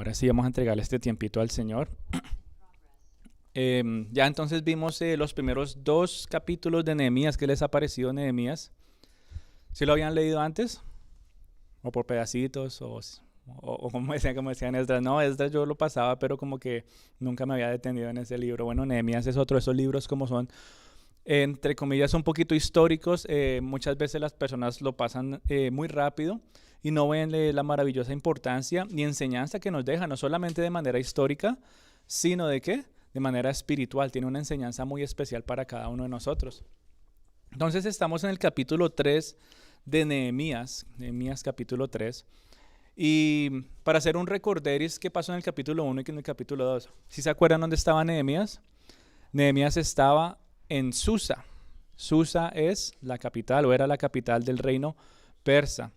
Ahora sí vamos a entregarle este tiempito al Señor. Ya entonces vimos los primeros dos capítulos de Nehemías. ¿Qué les ha parecido Nehemías? ¿Sí lo habían leído antes? ¿O por pedacitos? ¿O como decían Esdras? No, Esdras yo lo pasaba, pero como que nunca me había detenido en ese libro. Bueno, Nehemías es otro de esos libros como son, entre comillas, un poquito históricos. Muchas veces las personas lo pasan muy rápido y no ven la maravillosa importancia y enseñanza que nos deja, no solamente de manera histórica, sino de qué, de manera espiritual. Tiene una enseñanza muy especial para cada uno de nosotros. Entonces estamos en el capítulo 3 de Nehemías, Nehemías capítulo 3. Y para hacer un recorderis, ¿qué pasó en el capítulo 1 y en el capítulo 2? ¿Sí se acuerdan dónde estaba Nehemías? Nehemías estaba en Susa. Susa es la capital, o era la capital del reino persa.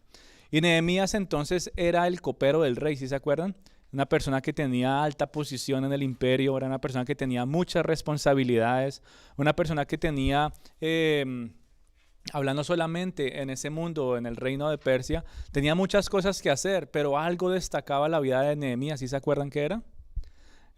Y Nehemías entonces era el copero del rey, ¿sí se acuerdan? Una persona que tenía alta posición en el imperio, era una persona que tenía muchas responsabilidades, una persona que tenía, hablando solamente en ese mundo, en el reino de Persia, tenía muchas cosas que hacer, pero algo destacaba la vida de Nehemías. ¿Sí se acuerdan qué era?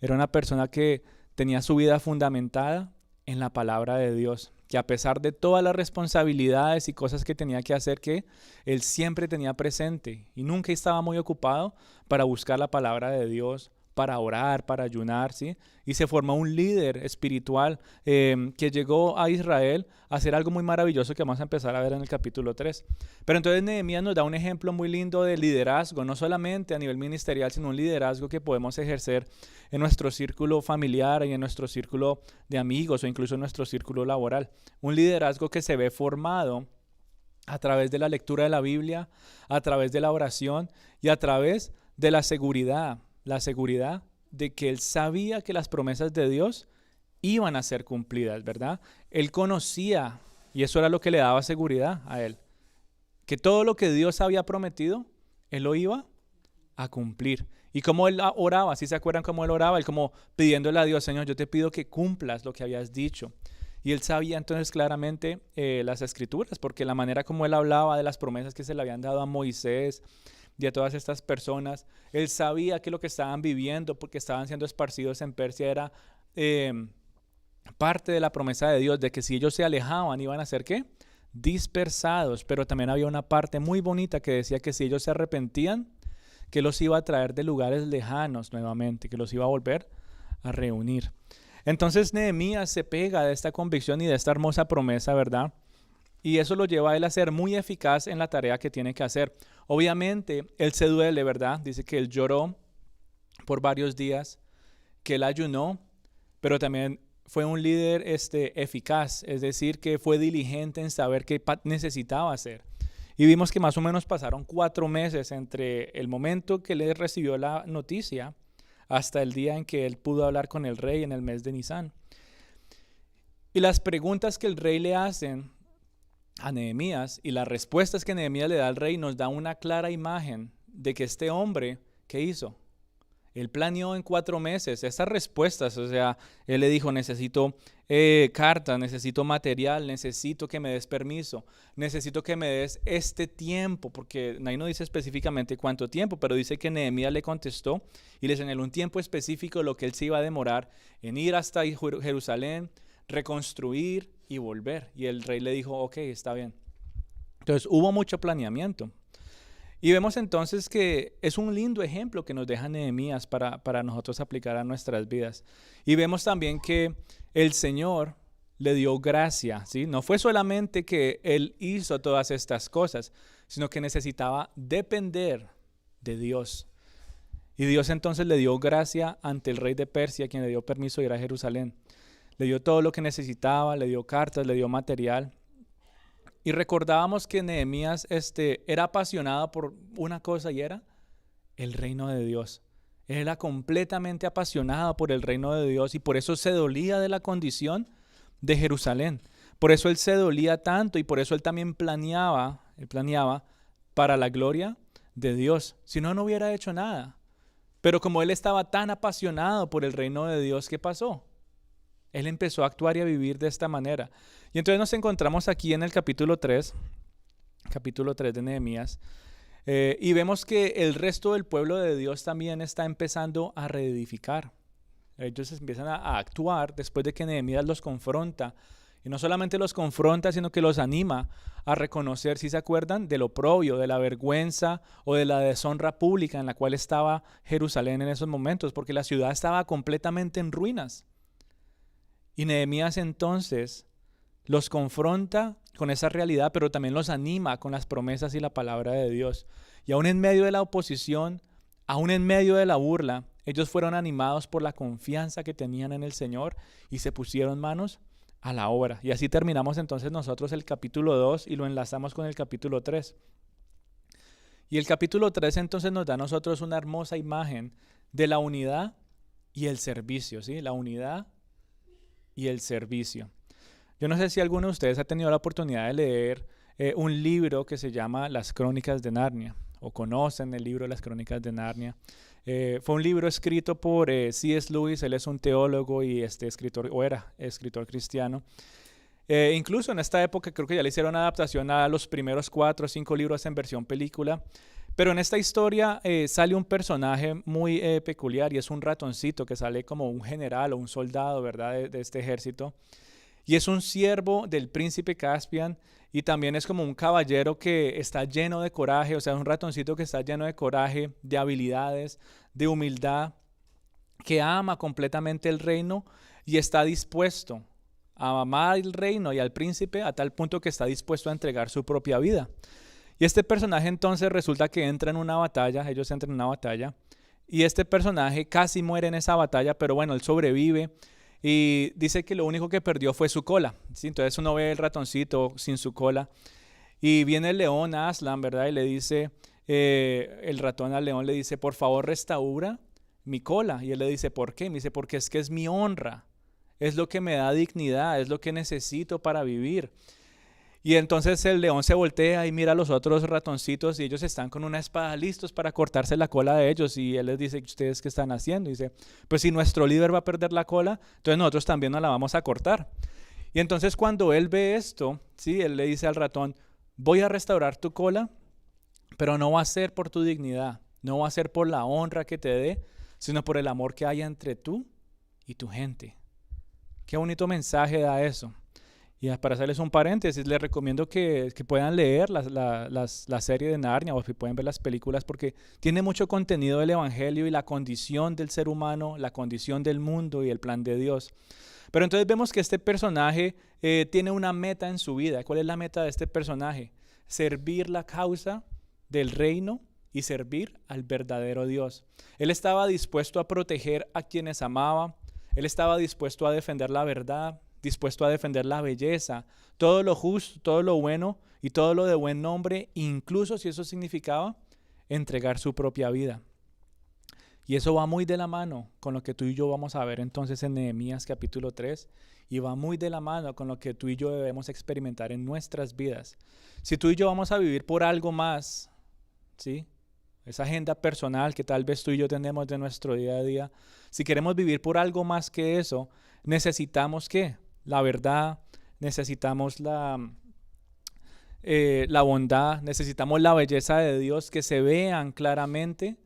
Era una persona que tenía su vida fundamentada en la palabra de Dios, que a pesar de todas las responsabilidades y cosas que tenía que hacer, que él siempre tenía presente y nunca estaba muy ocupado para buscar la palabra de Dios, para orar, para ayunar, ¿sí? Y se formó un líder espiritual que llegó a Israel a hacer algo muy maravilloso que vamos a empezar a ver en el capítulo 3. Pero entonces Nehemías nos da un ejemplo muy lindo de liderazgo, no solamente a nivel ministerial, sino un liderazgo que podemos ejercer en nuestro círculo familiar y en nuestro círculo de amigos o incluso en nuestro círculo laboral. Un liderazgo que se ve formado a través de la lectura de la Biblia, a través de la oración y a través de la seguridad de que él sabía que las promesas de Dios iban a ser cumplidas, ¿verdad? Él conocía, y eso era lo que le daba seguridad a él, que todo lo que Dios había prometido, él lo iba a cumplir. Y como él oraba, ¿sí se acuerdan cómo él oraba? Él como pidiéndole a Dios, Señor, yo te pido que cumplas lo que habías dicho. Y él sabía entonces claramente las escrituras, porque la manera como él hablaba de las promesas que se le habían dado a Moisés y a todas estas personas, él sabía que lo que estaban viviendo, porque estaban siendo esparcidos en Persia, era parte de la promesa de Dios, de que si ellos se alejaban, iban a ser ¿qué? Dispersados. Pero también había una parte muy bonita que decía que si ellos se arrepentían, que los iba a traer de lugares lejanos nuevamente, que los iba a volver a reunir. Entonces Nehemías se pega de esta convicción y de esta hermosa promesa, ¿verdad? Y eso lo lleva a él a ser muy eficaz en la tarea que tiene que hacer. Obviamente, él se duele, ¿verdad? Dice que él lloró por varios días, que él ayunó, pero también fue un líder eficaz, es decir, que fue diligente en saber qué necesitaba hacer. Y vimos que más o menos pasaron 4 meses entre el momento que él recibió la noticia hasta el día en que él pudo hablar con el rey en el mes de Nisan. Y las preguntas que el rey le hacen a Nehemías y las respuestas que Nehemías le da al rey nos da una clara imagen de que este hombre, ¿qué hizo? Él planeó en 4 meses estas respuestas, o sea, él le dijo, necesito cartas, necesito material, necesito que me des permiso, necesito que me des este tiempo, porque ahí no dice específicamente cuánto tiempo, pero dice que Nehemías le contestó y le señaló un tiempo específico lo que él se iba a demorar en ir hasta Jerusalén, reconstruir y volver. Y el rey le dijo, ok, está bien. Entonces hubo mucho planeamiento. Y vemos entonces que es un lindo ejemplo que nos deja Nehemías para nosotros aplicar a nuestras vidas. Y vemos también que el Señor le dio gracia, ¿sí? No fue solamente que él hizo todas estas cosas, sino que necesitaba depender de Dios. Y Dios entonces le dio gracia ante el rey de Persia, quien le dio permiso de ir a Jerusalén. Le dio todo lo que necesitaba, le dio cartas, le dio material. Y recordábamos que Nehemías era apasionado por una cosa y era el reino de Dios. Él era completamente apasionado por el reino de Dios y por eso se dolía de la condición de Jerusalén. Por eso él se dolía tanto y por eso él también planeaba para la gloria de Dios. Si no, no hubiera hecho nada. Pero como él estaba tan apasionado por el reino de Dios, ¿qué pasó? Él empezó a actuar y a vivir de esta manera. Y entonces nos encontramos aquí en el capítulo 3 de Nehemías, Y vemos que el resto del pueblo de Dios también está empezando a reedificar. Ellos empiezan a actuar después de que Nehemías los confronta. Y no solamente los confronta, sino que los anima a reconocer, si se acuerdan, del oprobio, de la vergüenza o de la deshonra pública en la cual estaba Jerusalén en esos momentos, porque la ciudad estaba completamente en ruinas. Y Nehemías entonces los confronta con esa realidad, pero también los anima con las promesas y la palabra de Dios. Y aún en medio de la oposición, aún en medio de la burla, ellos fueron animados por la confianza que tenían en el Señor y se pusieron manos a la obra. Y así terminamos entonces nosotros el capítulo 2 y lo enlazamos con el capítulo 3. Y el capítulo 3 entonces nos da a nosotros una hermosa imagen de la unidad y el servicio, ¿sí? La unidad y el servicio. Yo no sé si alguno de ustedes ha tenido la oportunidad de leer un libro que se llama Las Crónicas de Narnia, o conocen el libro Las Crónicas de Narnia. Fue un libro escrito por C.S. Lewis. Él es un teólogo y escritor, o era escritor cristiano. Incluso en esta época creo que ya le hicieron adaptación a los primeros 4 o 5 libros en versión película. Pero en esta historia sale un personaje muy peculiar, y es un ratoncito que sale como un general o un soldado, ¿verdad?, de este ejército. Y es un siervo del príncipe Caspian, y también es como un caballero que está lleno de coraje, o sea, un ratoncito que está lleno de coraje, de habilidades, de humildad, que ama completamente el reino y está dispuesto a amar el reino y al príncipe a tal punto que está dispuesto a entregar su propia vida. Y este personaje entonces resulta que entra en una batalla, ellos entran en una batalla, y este personaje casi muere en esa batalla, pero bueno, él sobrevive. Y dice que lo único que perdió fue su cola, ¿sí? Entonces uno ve el ratoncito sin su cola. Y viene el león, Aslan, ¿verdad? Y le dice, el ratón al león le dice, por favor restaura mi cola. Y él le dice, ¿por qué? Me dice, porque es que es mi honra, es lo que me da dignidad, es lo que necesito para vivir. Y entonces el león se voltea y mira a los otros ratoncitos, y ellos están con una espada listos para cortarse la cola de ellos. Y él les dice, ¿ustedes qué están haciendo? Y dice, pues si nuestro líder va a perder la cola, entonces nosotros también nos la vamos a cortar. Y entonces cuando él ve esto, ¿sí?, él le dice al ratón, voy a restaurar tu cola, pero no va a ser por tu dignidad, no va a ser por la honra que te dé, sino por el amor que hay entre tú y tu gente. Qué bonito mensaje da eso. Y para hacerles un paréntesis, les recomiendo que puedan leer la serie de Narnia, o si pueden ver las películas, porque tiene mucho contenido del Evangelio y la condición del ser humano, la condición del mundo y el plan de Dios. Pero entonces vemos que este personaje tiene una meta en su vida. ¿Cuál es la meta de este personaje? Servir la causa del reino y servir al verdadero Dios. Él estaba dispuesto a proteger a quienes amaba. Él estaba dispuesto a defender la verdad, dispuesto a defender la belleza, todo lo justo, todo lo bueno y todo lo de buen nombre, incluso si eso significaba entregar su propia vida. Y eso va muy de la mano con lo que tú y yo vamos a ver entonces en Nehemías capítulo 3, y va muy de la mano con lo que tú y yo debemos experimentar en nuestras vidas. Si tú y yo vamos a vivir por algo más, ¿sí?, esa agenda personal que tal vez tú y yo tenemos de nuestro día a día, si queremos vivir por algo más que eso, necesitamos ¿qué? La verdad, necesitamos la bondad, necesitamos la belleza de Dios, que se vean claramente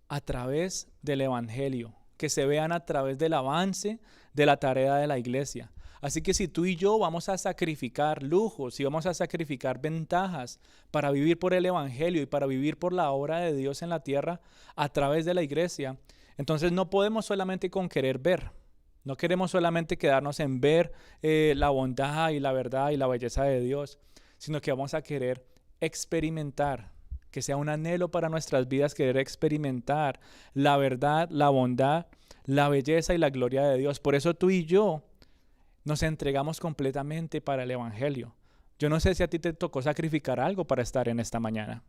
a través del Evangelio, que se vean a través del avance de la tarea de la iglesia. Así que si tú y yo vamos a sacrificar lujos, si vamos a sacrificar ventajas para vivir por el Evangelio y para vivir por la obra de Dios en la tierra a través de la iglesia, entonces no podemos solamente con querer ver. No queremos solamente quedarnos en ver la bondad y la verdad y la belleza de Dios, sino que vamos a querer experimentar, que sea un anhelo para nuestras vidas, querer experimentar la verdad, la bondad, la belleza y la gloria de Dios. Por eso tú y yo nos entregamos completamente para el Evangelio. Yo no sé si a ti te tocó sacrificar algo para estar en esta mañana.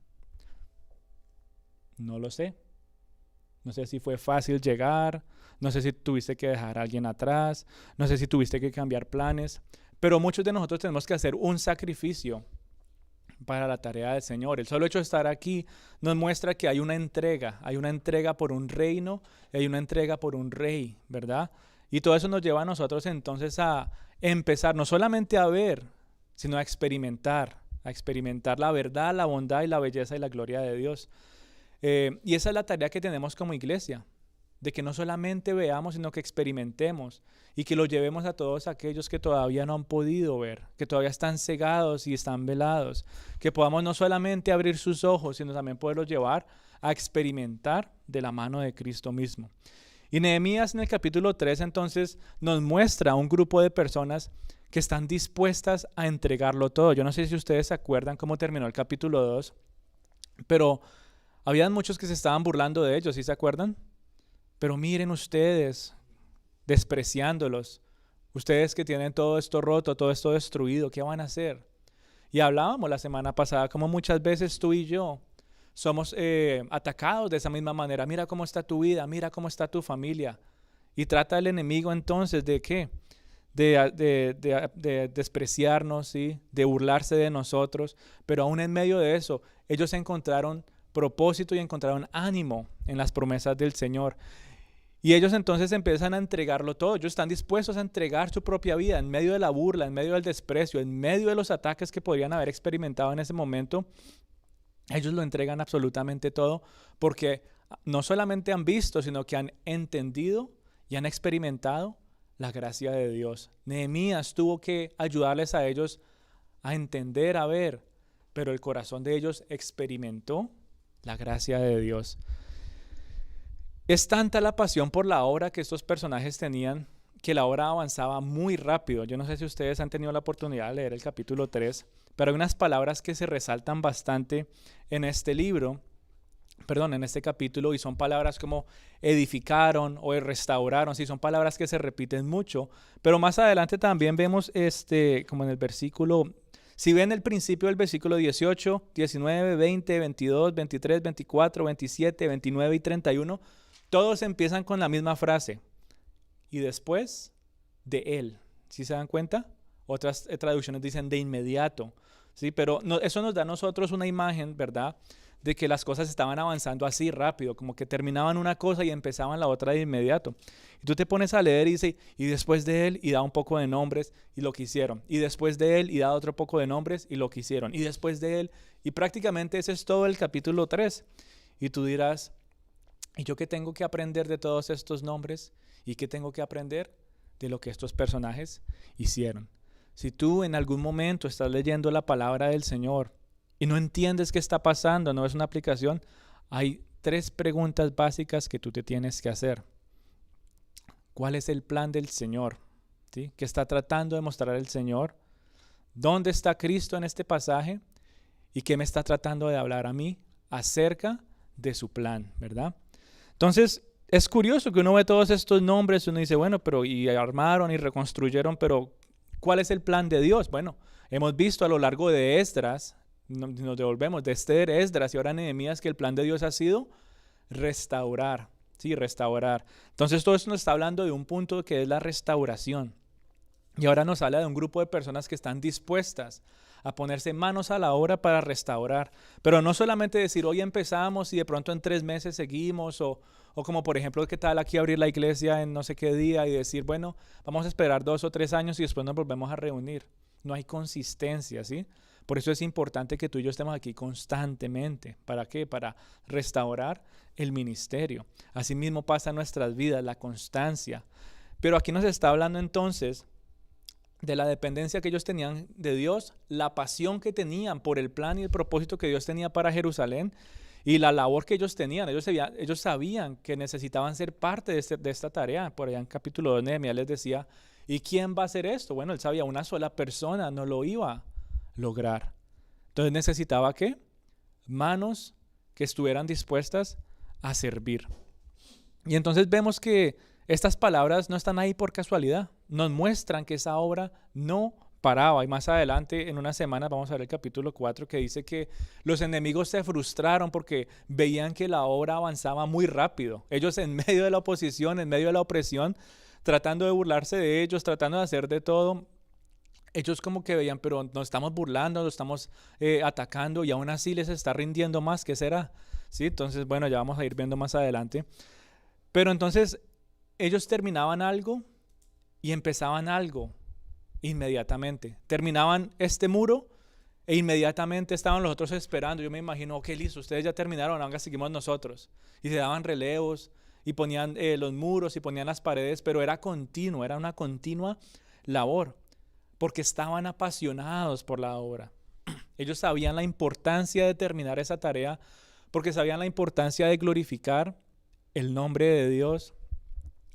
No lo sé. No sé si fue fácil llegar, no sé si tuviste que dejar a alguien atrás, no sé si tuviste que cambiar planes, pero muchos de nosotros tenemos que hacer un sacrificio para la tarea del Señor. El solo hecho de estar aquí nos muestra que hay una entrega por un reino, y hay una entrega por un rey, ¿verdad? Y todo eso nos lleva a nosotros entonces a empezar no solamente a ver, sino a experimentar a experimentar la verdad, la bondad y la belleza y la gloria de Dios. Y esa es la tarea que tenemos como iglesia, de que no solamente veamos, sino que experimentemos y que lo llevemos a todos aquellos que todavía no han podido ver, que todavía están cegados y están velados, que podamos no solamente abrir sus ojos, sino también poderlos llevar a experimentar de la mano de Cristo mismo. Y Nehemías en el capítulo 3 entonces nos muestra un grupo de personas que están dispuestas a entregarlo todo. Yo no sé si ustedes se acuerdan cómo terminó el capítulo 2, pero habían muchos que se estaban burlando de ellos, ¿sí se acuerdan? Pero miren ustedes, despreciándolos, ustedes que tienen todo esto roto, todo esto destruido, ¿qué van a hacer? Y hablábamos la semana pasada como muchas veces tú y yo somos atacados de esa misma manera. Mira cómo está tu vida, mira cómo está tu familia. Y trata el enemigo entonces de ¿qué? De despreciarnos, ¿sí? De burlarse de nosotros. Pero aún en medio de eso, ellos encontraron propósito y encontraron ánimo en las promesas del Señor. Y ellos entonces empiezan a entregarlo todo. Ellos están dispuestos a entregar su propia vida en medio de la burla, en medio del desprecio, en medio de los ataques que podrían haber experimentado en ese momento. Ellos lo entregan absolutamente todo porque no solamente han visto, sino que han entendido y han experimentado la gracia de Dios. Nehemías tuvo que ayudarles a ellos a entender, a ver, pero el corazón de ellos experimentó la gracia de Dios. Es tanta la pasión por la obra que estos personajes tenían que la obra avanzaba muy rápido. Yo no sé si ustedes han tenido la oportunidad de leer el capítulo 3, pero hay unas palabras que se resaltan bastante en este libro, en este capítulo, y son palabras como edificaron o restauraron. Sí, son palabras que se repiten mucho, pero más adelante también vemos como en el versículo, si ven el principio del versículo 18, 19, 20, 22, 23, 24, 27, 29 y 31, todos empiezan con la misma frase. Y después de él. ¿Sí se dan cuenta? Otras traducciones dicen de inmediato. ¿Sí? Pero eso nos da a nosotros una imagen, ¿verdad? De que las cosas estaban avanzando así rápido, como que terminaban una cosa y empezaban la otra de inmediato. Y tú te pones a leer y dice, y después de él, y da un poco de nombres y lo que hicieron. Y después de él, y da otro poco de nombres y lo que hicieron. Y después de él, y prácticamente ese es todo el capítulo 3. Y tú dirás, ¿y yo qué tengo que aprender de todos estos nombres? ¿Y qué tengo que aprender de lo que estos personajes hicieron? Si tú en algún momento estás leyendo la palabra del Señor y no entiendes qué está pasando, no es una aplicación, hay 3 preguntas básicas que tú te tienes que hacer. ¿Cuál es el plan del Señor? ¿Sí? ¿Qué está tratando de mostrar el Señor? ¿Dónde está Cristo en este pasaje? ¿Y qué me está tratando de hablar a mí acerca de su plan? ¿Verdad? Entonces, es curioso que uno ve todos estos nombres y uno dice, bueno, pero y armaron y reconstruyeron, pero ¿cuál es el plan de Dios? Bueno, hemos visto a lo largo de Esdras, nos devolvemos de Esther, Esdras y ahora Nehemías, que el plan de Dios ha sido restaurar, sí, restaurar. Entonces todo esto nos está hablando de un punto que es la restauración. Y ahora nos habla de un grupo de personas que están dispuestas a ponerse manos a la obra para restaurar. Pero no solamente decir, hoy empezamos y de pronto en 3 meses seguimos, o como por ejemplo, ¿qué tal aquí abrir la iglesia en no sé qué día y decir, bueno, vamos a esperar 2 o 3 años y después nos volvemos a reunir? No hay consistencia, ¿sí? Por eso es importante que tú y yo estemos aquí constantemente. ¿Para qué? Para restaurar el ministerio. Asimismo pasa en nuestras vidas, la constancia. Pero aquí nos está hablando entonces de la dependencia que ellos tenían de Dios, la pasión que tenían por el plan y el propósito que Dios tenía para Jerusalén y la labor que ellos tenían. Ellos sabían que necesitaban ser parte de esta tarea. Por allá en capítulo 2 Nehemías les decía, ¿y quién va a hacer esto? Bueno, él sabía, una sola persona no lo iba a lograr. Entonces necesitaba ¿qué? Manos que estuvieran dispuestas a servir. Y entonces vemos que estas palabras no están ahí por casualidad, nos muestran que esa obra no paraba. Y más adelante, en unas semanas, vamos a ver el capítulo 4, que dice que los enemigos se frustraron porque veían que la obra avanzaba muy rápido. Ellos en medio de la oposición, en medio de la opresión, tratando de burlarse de ellos, tratando de hacer de todo, ellos como que veían, pero nos estamos burlando, nos estamos atacando y aún así les está rindiendo más. ¿Qué será? ¿Sí? Entonces, bueno, ya vamos a ir viendo más adelante. Pero entonces ellos terminaban algo y empezaban algo inmediatamente. Terminaban este muro E inmediatamente estaban los otros esperando. Yo me imagino, ok, listo, ustedes ya terminaron, ahora seguimos nosotros. Y se daban relevos y ponían los muros y ponían las paredes, pero era continuo, era una continua labor, porque estaban apasionados por la obra. Ellos sabían la importancia de terminar esa tarea, porque sabían la importancia de glorificar el nombre de Dios,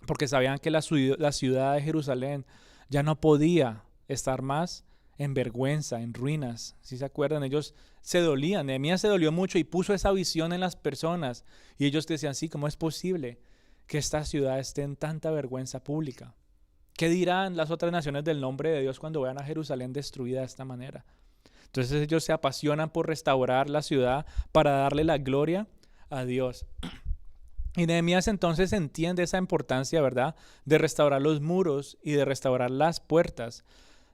porque sabían que la ciudad de Jerusalén ya no podía estar más en vergüenza, en ruinas. Si se acuerdan, ellos se dolían. Nehemías se dolió mucho y puso esa visión en las personas. Y ellos decían, sí, ¿cómo es posible que esta ciudad esté en tanta vergüenza pública? ¿Qué dirán las otras naciones del nombre de Dios cuando vean a Jerusalén destruida de esta manera? Entonces ellos se apasionan por restaurar la ciudad para darle la gloria a Dios. Y Nehemías entonces entiende esa importancia, ¿verdad?, de restaurar los muros y de restaurar las puertas.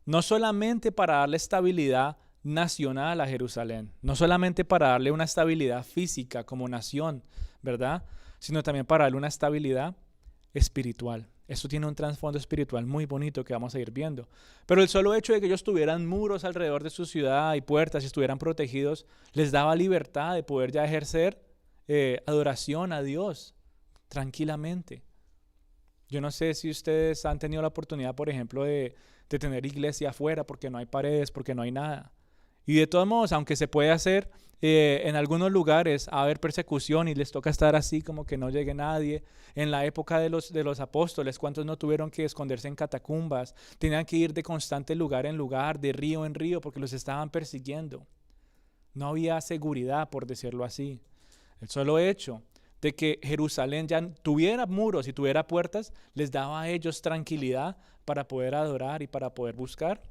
No solamente para darle estabilidad nacional a Jerusalén, no solamente para darle una estabilidad física como nación, ¿verdad?, sino también para darle una estabilidad espiritual. Esto tiene un trasfondo espiritual muy bonito que vamos a ir viendo. Pero el solo hecho de que ellos tuvieran muros alrededor de su ciudad y puertas y estuvieran protegidos, les daba libertad de poder ya ejercer adoración a Dios tranquilamente. Yo no sé si ustedes han tenido la oportunidad, por ejemplo, de tener iglesia afuera porque no hay paredes, porque no hay nada. Y de todos modos, aunque se puede hacer, en algunos lugares a haber persecución y les toca estar así como que no llegue nadie. En la época de los apóstoles, ¿cuántos no tuvieron que esconderse en catacumbas? Tenían que ir de constante lugar en lugar, de río en río, porque los estaban persiguiendo. No había seguridad, por decirlo así. El solo hecho de que Jerusalén ya tuviera muros y tuviera puertas, les daba a ellos tranquilidad para poder adorar y para poder buscar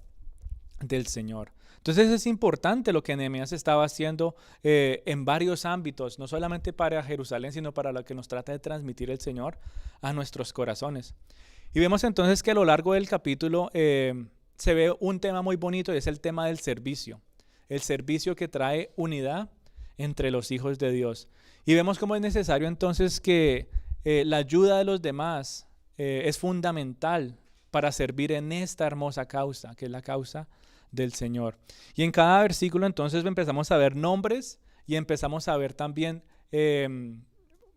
del Señor. Entonces es importante lo que Nehemías estaba haciendo en varios ámbitos, no solamente para Jerusalén, sino para lo que nos trata de transmitir el Señor a nuestros corazones. Y vemos entonces que a lo largo del capítulo se ve un tema muy bonito y es el tema del servicio. El servicio que trae unidad entre los hijos de Dios. Y vemos cómo es necesario entonces que la ayuda de los demás es fundamental para servir en esta hermosa causa, que es la causa del Señor. Y en cada versículo entonces empezamos a ver nombres y empezamos a ver también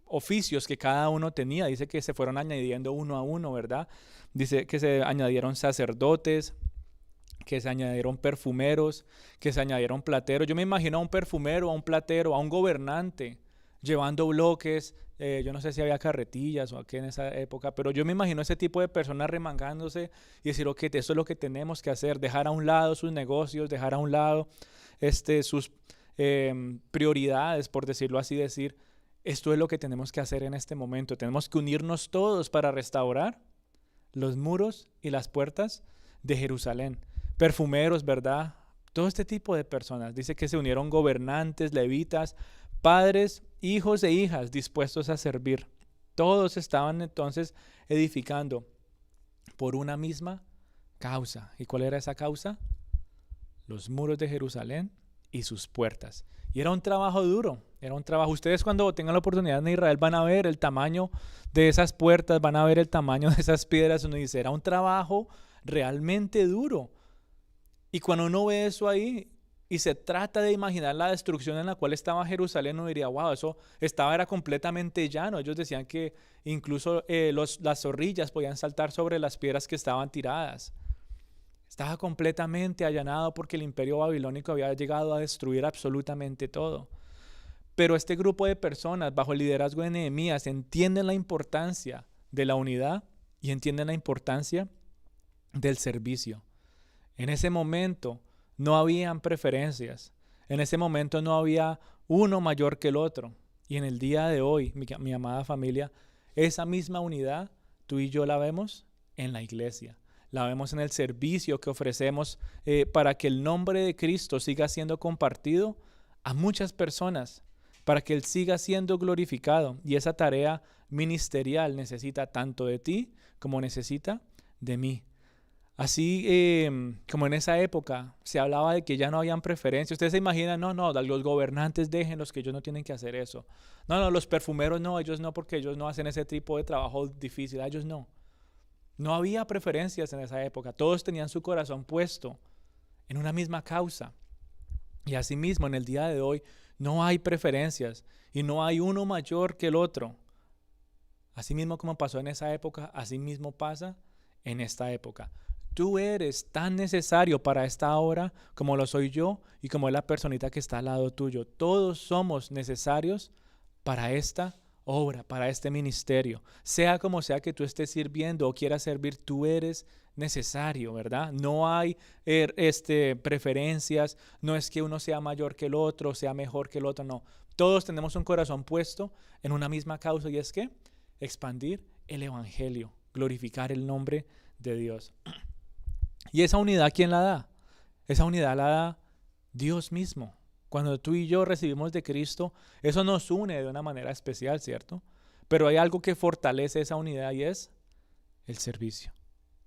oficios que cada uno tenía. Dice que se fueron añadiendo uno a uno, ¿verdad? Dice que se añadieron sacerdotes, que se añadieron perfumeros, que se añadieron plateros. Yo me imagino a un perfumero, a un platero, a un gobernante llevando bloques. Yo no sé si había carretillas o qué en esa época, pero yo me imagino ese tipo de personas remangándose y decir, ok, esto es lo que tenemos que hacer, dejar a un lado sus negocios, dejar a un lado sus prioridades, por decirlo así, decir, esto es lo que tenemos que hacer en este momento. Tenemos que unirnos todos para restaurar los muros y las puertas de Jerusalén. Perfumeros, ¿verdad? Todo este tipo de personas. Dice que se unieron gobernantes, levitas, padres, hijos e hijas dispuestos a servir. Todos estaban entonces edificando por una misma causa. ¿Y cuál era esa causa? Los muros de Jerusalén y sus puertas. Y era un trabajo duro, era un trabajo. Ustedes cuando tengan la oportunidad en Israel van a ver el tamaño de esas puertas, van a ver el tamaño de esas piedras. Uno dice, era un trabajo realmente duro. Y cuando uno ve eso ahí y se trata de imaginar la destrucción en la cual estaba Jerusalén, uno diría, wow, eso era completamente llano. Ellos decían que incluso las zorrillas podían saltar sobre las piedras que estaban tiradas. Estaba completamente allanado porque el imperio babilónico había llegado a destruir absolutamente todo. Pero este grupo de personas, bajo el liderazgo de Nehemías, entienden la importancia de la unidad y entienden la importancia del servicio. En ese momento no habían preferencias. En ese momento no había uno mayor que el otro. Y en el día de hoy, mi amada familia, esa misma unidad, tú y yo la vemos en la iglesia. La vemos en el servicio que ofrecemos para que el nombre de Cristo siga siendo compartido a muchas personas, para que Él siga siendo glorificado. Y esa tarea ministerial necesita tanto de ti como necesita de mí. Así como en esa época se hablaba de que ya no habían preferencias. Ustedes se imaginan, no, los gobernantes déjenlos, que ellos no tienen que hacer eso. No, los perfumeros no, ellos no, porque ellos no hacen ese tipo de trabajo difícil, ellos no. No había preferencias en esa época, todos tenían su corazón puesto en una misma causa. Y asimismo, en el día de hoy no hay preferencias y no hay uno mayor que el otro. Asimismo como pasó en esa época, asimismo pasa en esta época. Tú eres tan necesario para esta hora como lo soy yo y como es la personita que está al lado tuyo. Todos somos necesarios para esta obra, para este ministerio. Sea como sea que tú estés sirviendo o quieras servir, tú eres necesario, ¿verdad? No hay preferencias, no es que uno sea mayor que el otro, sea mejor que el otro, no. Todos tenemos un corazón puesto en una misma causa y es que expandir el evangelio, glorificar el nombre de Dios. ¿Y esa unidad quién la da? Esa unidad la da Dios mismo. Cuando tú y yo recibimos de Cristo, eso nos une de una manera especial, ¿cierto? Pero hay algo que fortalece esa unidad y es el servicio.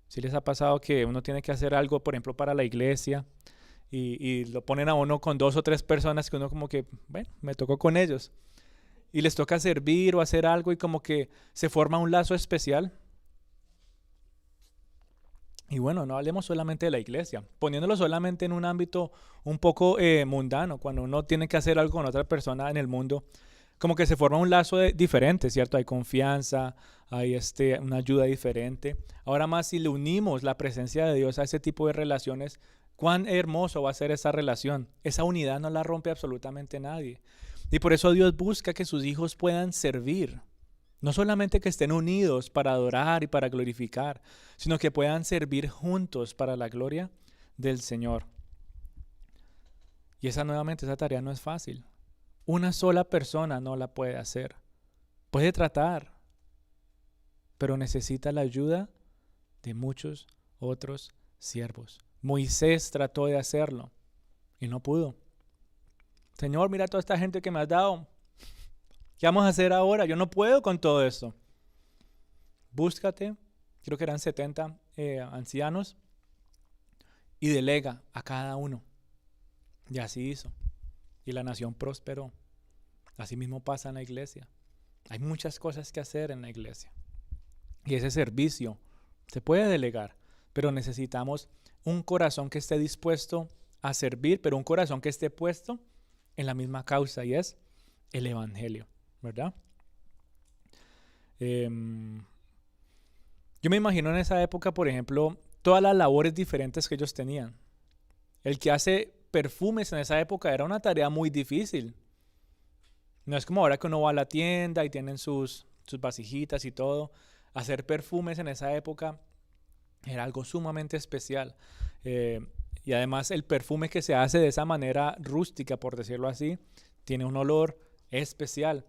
¿Sí les ha pasado que uno tiene que hacer algo, por ejemplo, para la iglesia y lo ponen a uno con 2 o 3 personas que uno como que, bueno, me tocó con ellos? Y les toca servir o hacer algo y como que se forma un lazo especial. Y bueno, no hablemos solamente de la iglesia, poniéndolo solamente en un ámbito un poco mundano, cuando uno tiene que hacer algo con otra persona en el mundo, como que se forma un lazo diferente, ¿cierto? Hay confianza, hay una ayuda diferente. Ahora más si le unimos la presencia de Dios a ese tipo de relaciones, cuán hermoso va a ser esa relación. Esa unidad no la rompe absolutamente nadie. Y por eso Dios busca que sus hijos puedan servir. No solamente que estén unidos para adorar y para glorificar, sino que puedan servir juntos para la gloria del Señor. Y esa tarea no es fácil. Una sola persona no la puede hacer. Puede tratar, pero necesita la ayuda de muchos otros siervos. Moisés trató de hacerlo y no pudo. Señor, mira toda esta gente que me has dado. ¿Qué vamos a hacer ahora? Yo no puedo con todo esto. Búscate, creo que eran 70 ancianos, y delega a cada uno. Y así hizo. Y la nación prosperó. Así mismo pasa en la iglesia. Hay muchas cosas que hacer en la iglesia. Y ese servicio se puede delegar, pero necesitamos un corazón que esté dispuesto a servir, pero un corazón que esté puesto en la misma causa, y es el evangelio, ¿verdad? Yo me imagino en esa época, por ejemplo, todas las labores diferentes que ellos tenían. El que hace perfumes en esa época era una tarea muy difícil. No es como ahora que uno va a la tienda y tienen sus vasijitas y todo. Hacer perfumes en esa época era algo sumamente especial. Y además el perfume que se hace de esa manera rústica, por decirlo así, tiene un olor especial.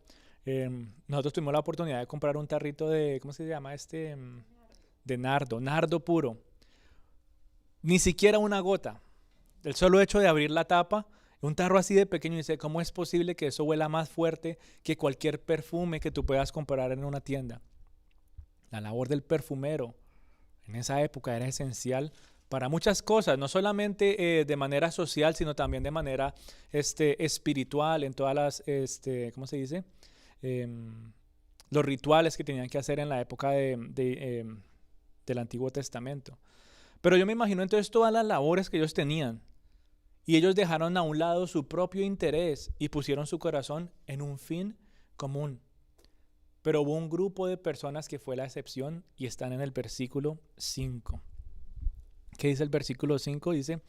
Nosotros tuvimos la oportunidad de comprar un tarrito de, ¿cómo se llama? De nardo puro. Ni siquiera una gota. El solo hecho de abrir la tapa, un tarro así de pequeño, y dice, ¿cómo es posible que eso huela más fuerte que cualquier perfume que tú puedas comprar en una tienda? La labor del perfumero en esa época era esencial para muchas cosas, no solamente de manera social, sino también de manera espiritual, en todas las, ¿cómo se dice? Los rituales que tenían que hacer en la época del Antiguo Testamento. Pero yo me imagino entonces todas las labores que ellos tenían, y ellos dejaron a un lado su propio interés y pusieron su corazón en un fin común. Pero hubo un grupo de personas que fue la excepción y están en el versículo 5. ¿Qué dice el versículo 5? Dice,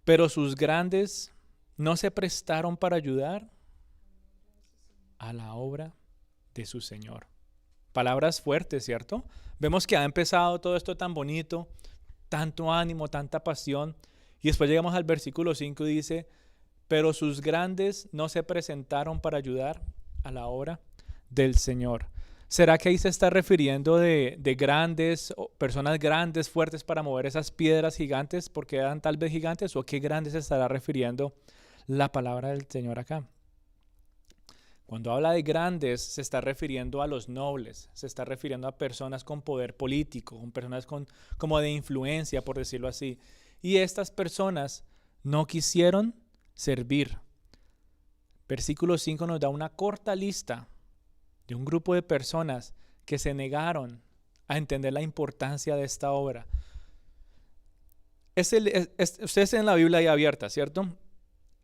pero sus grandes no se prestaron para ayudar a la obra de su Señor. Palabras fuertes, ¿cierto? Vemos que ha empezado todo esto tan bonito, tanto ánimo, tanta pasión, y después llegamos al versículo 5 y dice, pero sus grandes no se presentaron para ayudar a la obra del Señor. ¿Será que ahí se está refiriendo de grandes, personas grandes, fuertes para mover esas piedras gigantes porque eran tal vez gigantes? ¿O qué grandes se estará refiriendo la palabra del Señor acá? Cuando habla de grandes, se está refiriendo a los nobles, se está refiriendo a personas con poder político, con personas como de influencia, por decirlo así. Y estas personas no quisieron servir. Versículo 5 nos da una corta lista de un grupo de personas que se negaron a entender la importancia de esta obra. Ustedes tienen la Biblia ahí abierta, ¿cierto?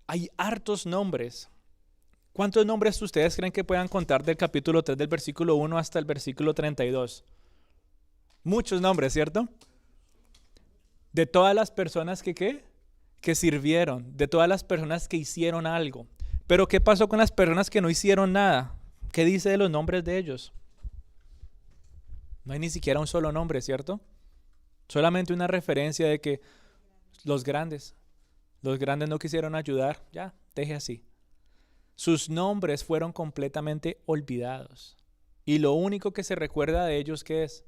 Hay hartos nombres. ¿Cuántos nombres ustedes creen que puedan contar del capítulo 3 del versículo 1 hasta el versículo 32? Muchos nombres, ¿cierto? De todas las personas que sirvieron, de todas las personas que hicieron algo. Pero ¿qué pasó con las personas que no hicieron nada? ¿Qué dice de los nombres de ellos? No hay ni siquiera un solo nombre, ¿cierto? Solamente una referencia de que los grandes no quisieron ayudar, ya, deje así. Sus nombres fueron completamente olvidados. Y lo único que se recuerda de ellos, ¿qué es?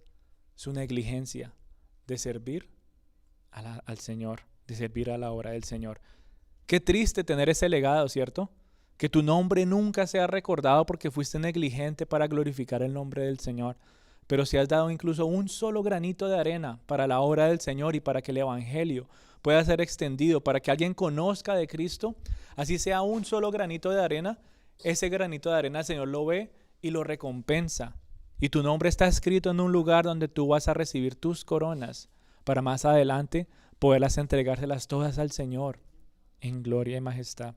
Su negligencia de servir al Señor, de servir a la obra del Señor. Qué triste tener ese legado, ¿cierto? Que tu nombre nunca sea recordado porque fuiste negligente para glorificar el nombre del Señor. Pero si has dado incluso un solo granito de arena para la obra del Señor y para que el Evangelio pueda ser extendido, para que alguien conozca de Cristo, así sea un solo granito de arena, ese granito de arena el Señor lo ve y lo recompensa. Y tu nombre está escrito en un lugar donde tú vas a recibir tus coronas para más adelante poderlas entregárselas todas al Señor en gloria y majestad.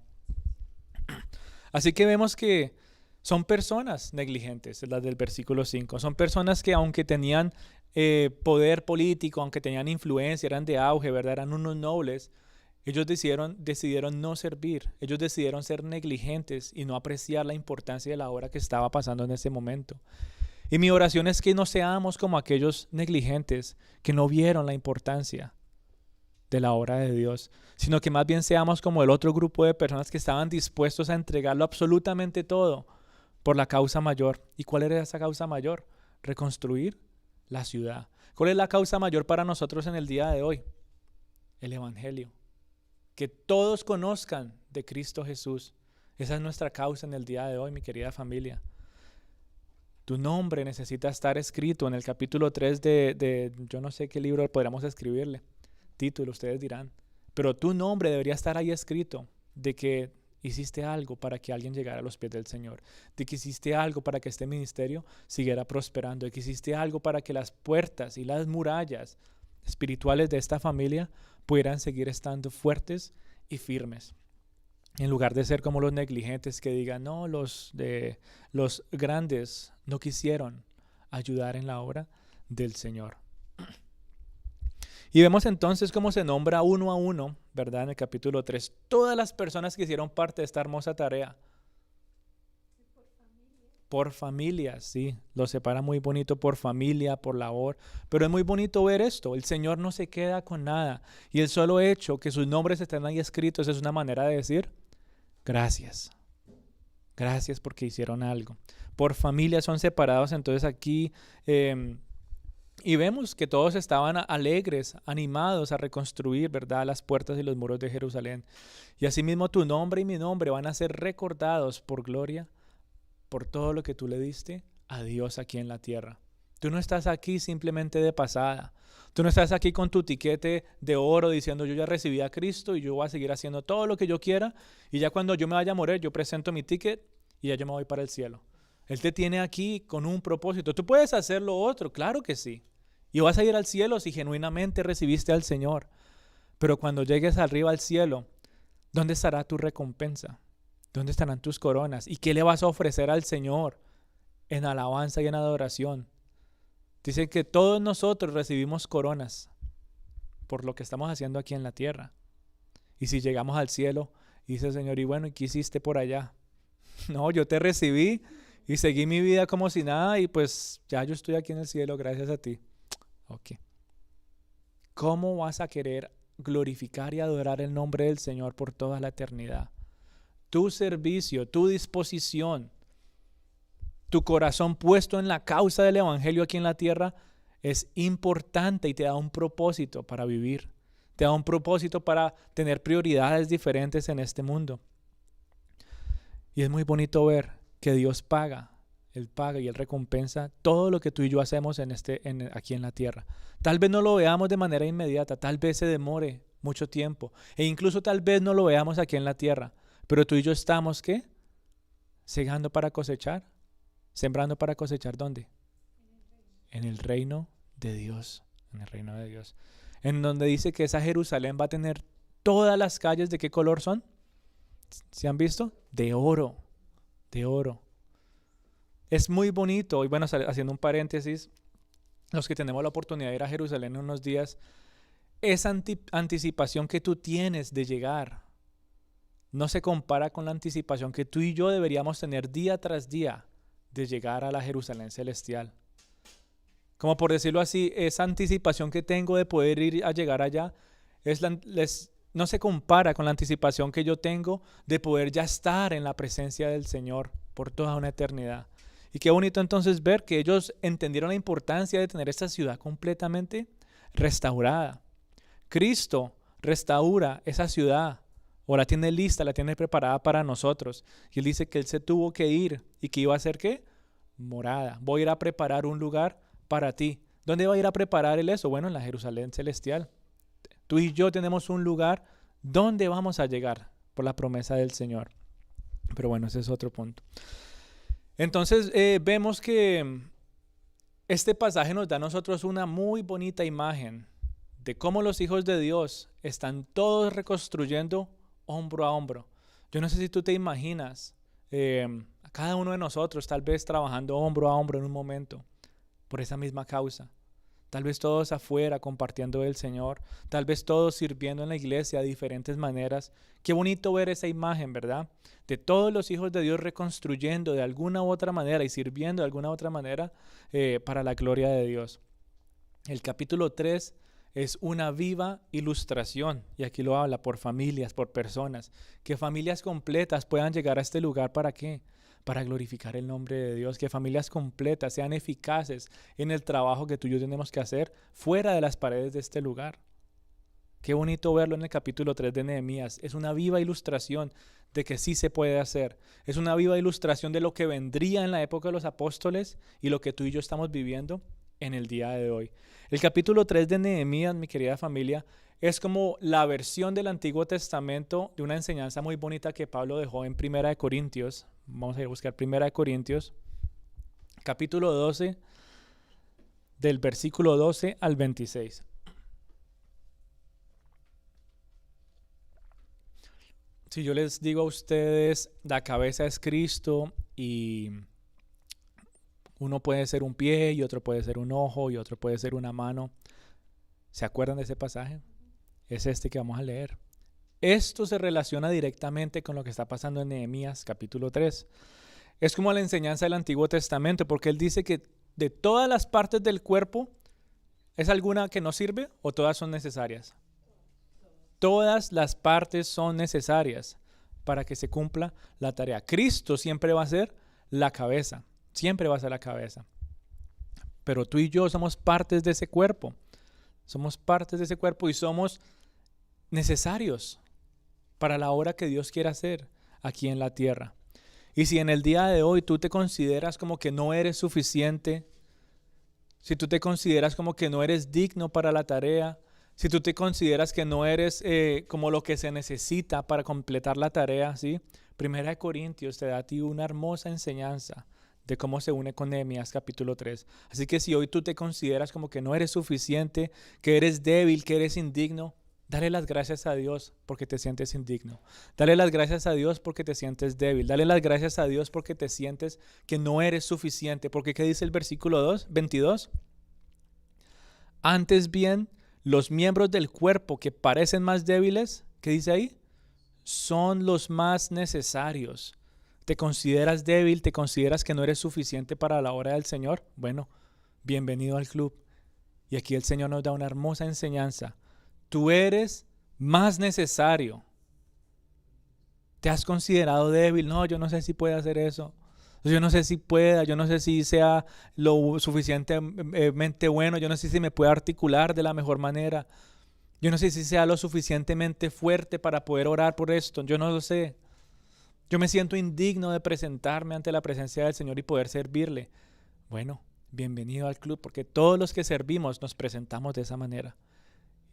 Así que vemos que son personas negligentes, las del versículo 5. Son personas que aunque tenían poder político, aunque tenían influencia, eran de auge, ¿verdad? Eran unos nobles. Ellos decidieron no servir. Ellos decidieron ser negligentes y no apreciar la importancia de la obra que estaba pasando en ese momento. Y mi oración es que no seamos como aquellos negligentes que no vieron la importancia de la obra de Dios, sino que más bien seamos como el otro grupo de personas que estaban dispuestos a entregarlo absolutamente todo por la causa mayor. ¿Y cuál era esa causa mayor? Reconstruir la ciudad. ¿Cuál es la causa mayor para nosotros en el día de hoy? El Evangelio. Que todos conozcan de Cristo Jesús. Esa es nuestra causa en el día de hoy, mi querida familia. Tu nombre necesita estar escrito en el capítulo 3 de yo no sé qué libro podríamos escribirle. Título, ustedes dirán. Pero tu nombre debería estar ahí escrito de que hiciste algo para que alguien llegara a los pies del Señor, de que hiciste algo para que este ministerio siguiera prosperando, de que hiciste algo para que las puertas y las murallas espirituales de esta familia pudieran seguir estando fuertes y firmes. En lugar de ser como los negligentes que digan, no, los grandes no quisieron ayudar en la obra del Señor. Y vemos entonces cómo se nombra uno a uno, ¿verdad? En el capítulo 3, todas las personas que hicieron parte de esta hermosa tarea. Por familia, sí, lo separa muy bonito por familia, por labor, pero es muy bonito ver esto, el Señor no se queda con nada y el solo hecho que sus nombres estén ahí escritos es una manera de decir gracias, gracias porque hicieron algo. Por familia son separados entonces aquí y vemos que todos estaban alegres, animados a reconstruir, ¿verdad?, las puertas y los muros de Jerusalén. Y asimismo tu nombre y mi nombre van a ser recordados por gloria, por todo lo que tú le diste a Dios aquí en la tierra. Tú no estás aquí simplemente de pasada. Tú no estás aquí con tu tiquete de oro diciendo yo ya recibí a Cristo y yo voy a seguir haciendo todo lo que yo quiera y ya cuando yo me vaya a morir yo presento mi ticket y ya yo me voy para el cielo. Él te tiene aquí con un propósito. ¿Tú puedes hacer lo otro? Claro que sí. Y vas a ir al cielo si genuinamente recibiste al Señor. Pero cuando llegues arriba al cielo, ¿dónde estará tu recompensa? ¿Dónde estarán tus coronas? ¿Y qué le vas a ofrecer al Señor en alabanza y en adoración? Dice que todos nosotros recibimos coronas por lo que estamos haciendo aquí en la tierra. Y si llegamos al cielo, dice el Señor, y bueno, ¿y qué hiciste por allá? No, yo te recibí y seguí mi vida como si nada y pues ya yo estoy aquí en el cielo gracias a ti. Ok. ¿Cómo vas a querer glorificar y adorar el nombre del Señor por toda la eternidad? Tu servicio, tu disposición, tu corazón puesto en la causa del Evangelio aquí en la tierra es importante y te da un propósito para vivir. Te da un propósito para tener prioridades diferentes en este mundo. Y es muy bonito ver que Dios paga. Él paga y Él recompensa todo lo que tú y yo hacemos aquí en la tierra. Tal vez no lo veamos de manera inmediata, tal vez se demore mucho tiempo e incluso tal vez no lo veamos aquí en la tierra. Pero tú y yo estamos, ¿qué? Segando para cosechar, sembrando para cosechar, ¿dónde? En el reino de Dios, en el reino de Dios. En donde dice que esa Jerusalén va a tener todas las calles, ¿de qué color son? ¿Sí han visto? De oro, de oro. Es muy bonito, y bueno, haciendo un paréntesis, los que tenemos la oportunidad de ir a Jerusalén en unos días, esa anticipación que tú tienes de llegar no se compara con la anticipación que tú y yo deberíamos tener día tras día de llegar a la Jerusalén celestial. Como por decirlo así, esa anticipación que tengo de poder ir a llegar allá no se compara con la anticipación que yo tengo de poder ya estar en la presencia del Señor por toda una eternidad. Y qué bonito entonces ver que ellos entendieron la importancia de tener esta ciudad completamente restaurada. Cristo restaura esa ciudad, o la tiene lista, la tiene preparada para nosotros. Y Él dice que Él se tuvo que ir y que iba a hacer ¿qué? Morada. Voy a ir a preparar un lugar para ti. ¿Dónde va a ir a preparar Él eso? Bueno, en la Jerusalén celestial. Tú y yo tenemos un lugar donde vamos a llegar por la promesa del Señor. Pero bueno, ese es otro punto. Entonces vemos que este pasaje nos da a nosotros una muy bonita imagen de cómo los hijos de Dios están todos reconstruyendo hombro a hombro. Yo no sé si tú te imaginas a cada uno de nosotros tal vez trabajando hombro a hombro en un momento por esa misma causa. Tal vez todos afuera compartiendo el Señor, tal vez todos sirviendo en la iglesia de diferentes maneras. Qué bonito ver esa imagen, ¿verdad? De todos los hijos de Dios reconstruyendo de alguna u otra manera y sirviendo de alguna u otra manera para la gloria de Dios. El capítulo 3 es una viva ilustración, y aquí lo habla por familias, por personas, que familias completas puedan llegar a este lugar. ¿Para qué? Para glorificar el nombre de Dios, que familias completas sean eficaces en el trabajo que tú y yo tenemos que hacer fuera de las paredes de este lugar. Qué bonito verlo en el capítulo 3 de Nehemías. Es una viva ilustración de que sí se puede hacer. Es una viva ilustración de lo que vendría en la época de los apóstoles y lo que tú y yo estamos viviendo en el día de hoy. El capítulo 3 de Nehemías, mi querida familia, es como la versión del Antiguo Testamento de una enseñanza muy bonita que Pablo dejó en Primera de Corintios. Vamos a ir a buscar Primera de Corintios, capítulo 12, del versículo 12 al 26. Si yo les digo a ustedes, la cabeza es Cristo y uno puede ser un pie y otro puede ser un ojo y otro puede ser una mano, ¿se acuerdan de ese pasaje? Es este que vamos a leer. Esto se relaciona directamente con lo que está pasando en Nehemías capítulo 3. Es como la enseñanza del Antiguo Testamento, porque él dice que de todas las partes del cuerpo, ¿es alguna que no sirve o todas son necesarias? Todas las partes son necesarias para que se cumpla la tarea. Cristo siempre va a ser la cabeza, siempre va a ser la cabeza. Pero tú y yo somos partes de ese cuerpo. Somos partes de ese cuerpo y somos necesarios para la obra que Dios quiere hacer aquí en la tierra. Y si en el día de hoy tú te consideras como que no eres suficiente, si tú te consideras como que no eres digno para la tarea, si tú te consideras que no eres como lo que se necesita para completar la tarea, ¿sí? Primera de Corintios te da a ti una hermosa enseñanza de cómo se une con Nehemías capítulo 3. Así que si hoy tú te consideras como que no eres suficiente, que eres débil, que eres indigno, dale las gracias a Dios porque te sientes indigno. Dale las gracias a Dios porque te sientes débil. Dale las gracias a Dios porque te sientes que no eres suficiente. Porque ¿qué dice el versículo 22? Antes bien, los miembros del cuerpo que parecen más débiles, ¿qué dice ahí? Son los más necesarios. ¿Te consideras débil? ¿Te consideras que no eres suficiente para la obra del Señor? Bueno, bienvenido al club. Y aquí el Señor nos da una hermosa enseñanza. Tú eres más necesario. ¿Te has considerado débil? No, yo no sé si pueda hacer eso. Yo no sé si pueda, yo no sé si sea lo suficientemente bueno, yo no sé si me pueda articular de la mejor manera. Yo no sé si sea lo suficientemente fuerte para poder orar por esto, yo no lo sé. Yo me siento indigno de presentarme ante la presencia del Señor y poder servirle. Bueno, bienvenido al club, porque todos los que servimos nos presentamos de esa manera.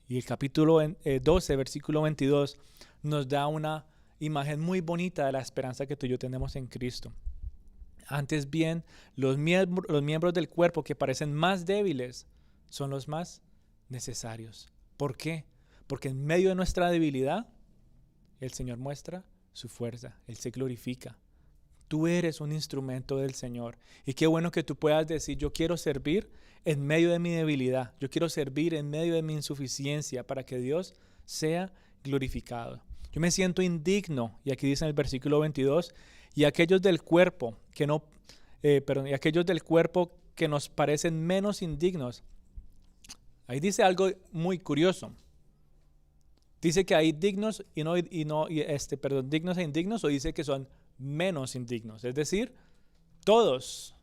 Y el capítulo 12, versículo 22, nos da una imagen muy bonita de la esperanza que tú y yo tenemos en Cristo. Antes bien, los miembros del cuerpo que parecen más débiles son los más necesarios. ¿Por qué? Porque en medio de nuestra debilidad, el Señor muestra su fuerza, Él se glorifica. Tú eres un instrumento del Señor. Y qué bueno que tú puedas decir, yo quiero servir en medio de mi debilidad. Yo quiero servir en medio de mi insuficiencia para que Dios sea glorificado. Yo me siento indigno, y aquí dice en el versículo 22, y aquellos del cuerpo y aquellos del cuerpo que nos parecen menos indignos. Ahí dice algo muy curioso. Dice que hay dignos dignos e indignos, o dice que son menos indignos. Es decir, todos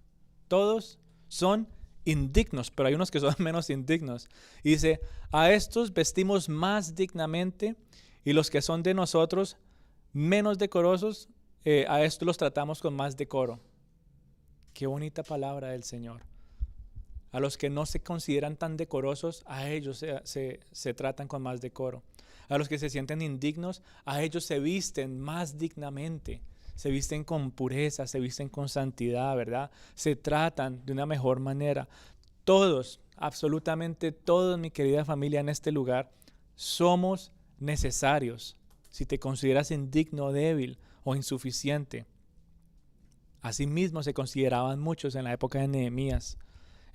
son indignos, pero hay unos que son menos indignos. Y dice, a estos vestimos más dignamente, y los que son de nosotros menos decorosos, a estos los tratamos con más decoro. Qué bonita palabra del Señor. A los que no se consideran tan decorosos, a ellos se tratan con más decoro. A los que se sienten indignos, a ellos se visten más dignamente. Se visten con pureza, se visten con santidad, ¿verdad? Se tratan de una mejor manera. Todos, absolutamente todos, mi querida familia, en este lugar, somos necesarios. Si te consideras indigno, débil o insuficiente. Asimismo se consideraban muchos en la época de Nehemías.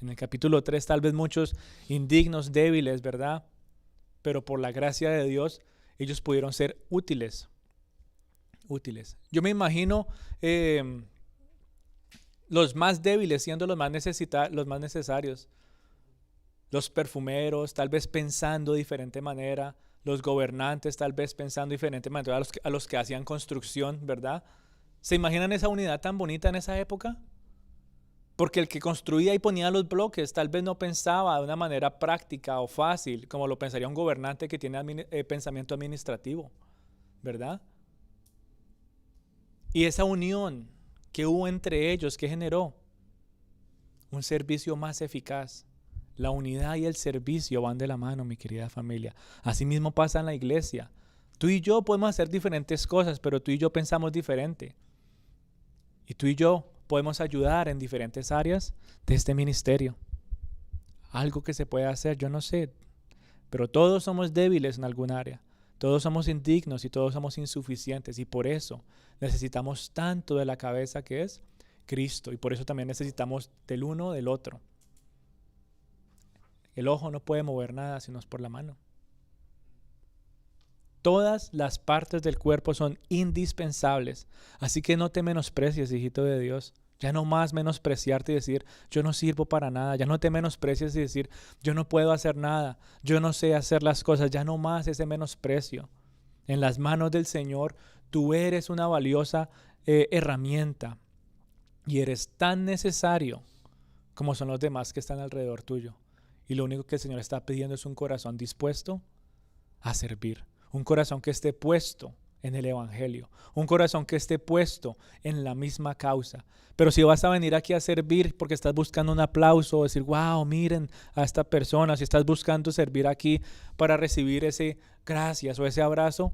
En el capítulo 3, tal vez muchos indignos, débiles, ¿verdad? Pero por la gracia de Dios, ellos pudieron ser útiles. Yo me imagino los más débiles siendo los más necesarios. Los perfumeros, tal vez pensando de diferente manera. Los gobernantes, tal vez pensando de diferente manera. A los que hacían construcción, ¿verdad? ¿Se imaginan esa unidad tan bonita en esa época? Porque el que construía y ponía los bloques tal vez no pensaba de una manera práctica o fácil, como lo pensaría un gobernante que tiene pensamiento administrativo, ¿verdad? Y esa unión que hubo entre ellos, ¿qué generó? Un servicio más eficaz. La unidad y el servicio van de la mano, mi querida familia. Así mismo pasa en la iglesia. Tú y yo podemos hacer diferentes cosas, pero tú y yo pensamos diferente. Y tú y yo podemos ayudar en diferentes áreas de este ministerio. Algo que se puede hacer, yo no sé, pero todos somos débiles en algún área. Todos somos indignos y todos somos insuficientes, y por eso necesitamos tanto de la cabeza que es Cristo, y por eso también necesitamos del uno del otro. El ojo no puede mover nada si no es por la mano. Todas las partes del cuerpo son indispensables, así que no te menosprecies, hijito de Dios. Ya no más menospreciarte y decir, yo no sirvo para nada. Ya no te menosprecies y decir, yo no puedo hacer nada. Yo no sé hacer las cosas. Ya no más ese menosprecio. En las manos del Señor, tú eres una valiosa herramienta y eres tan necesario como son los demás que están alrededor tuyo. Y lo único que el Señor está pidiendo es un corazón dispuesto a servir. Un corazón que esté puesto en el evangelio, un corazón que esté puesto en la misma causa. Pero si vas a venir aquí a servir porque estás buscando un aplauso o decir, wow, miren a esta persona, si estás buscando servir aquí para recibir ese gracias o ese abrazo,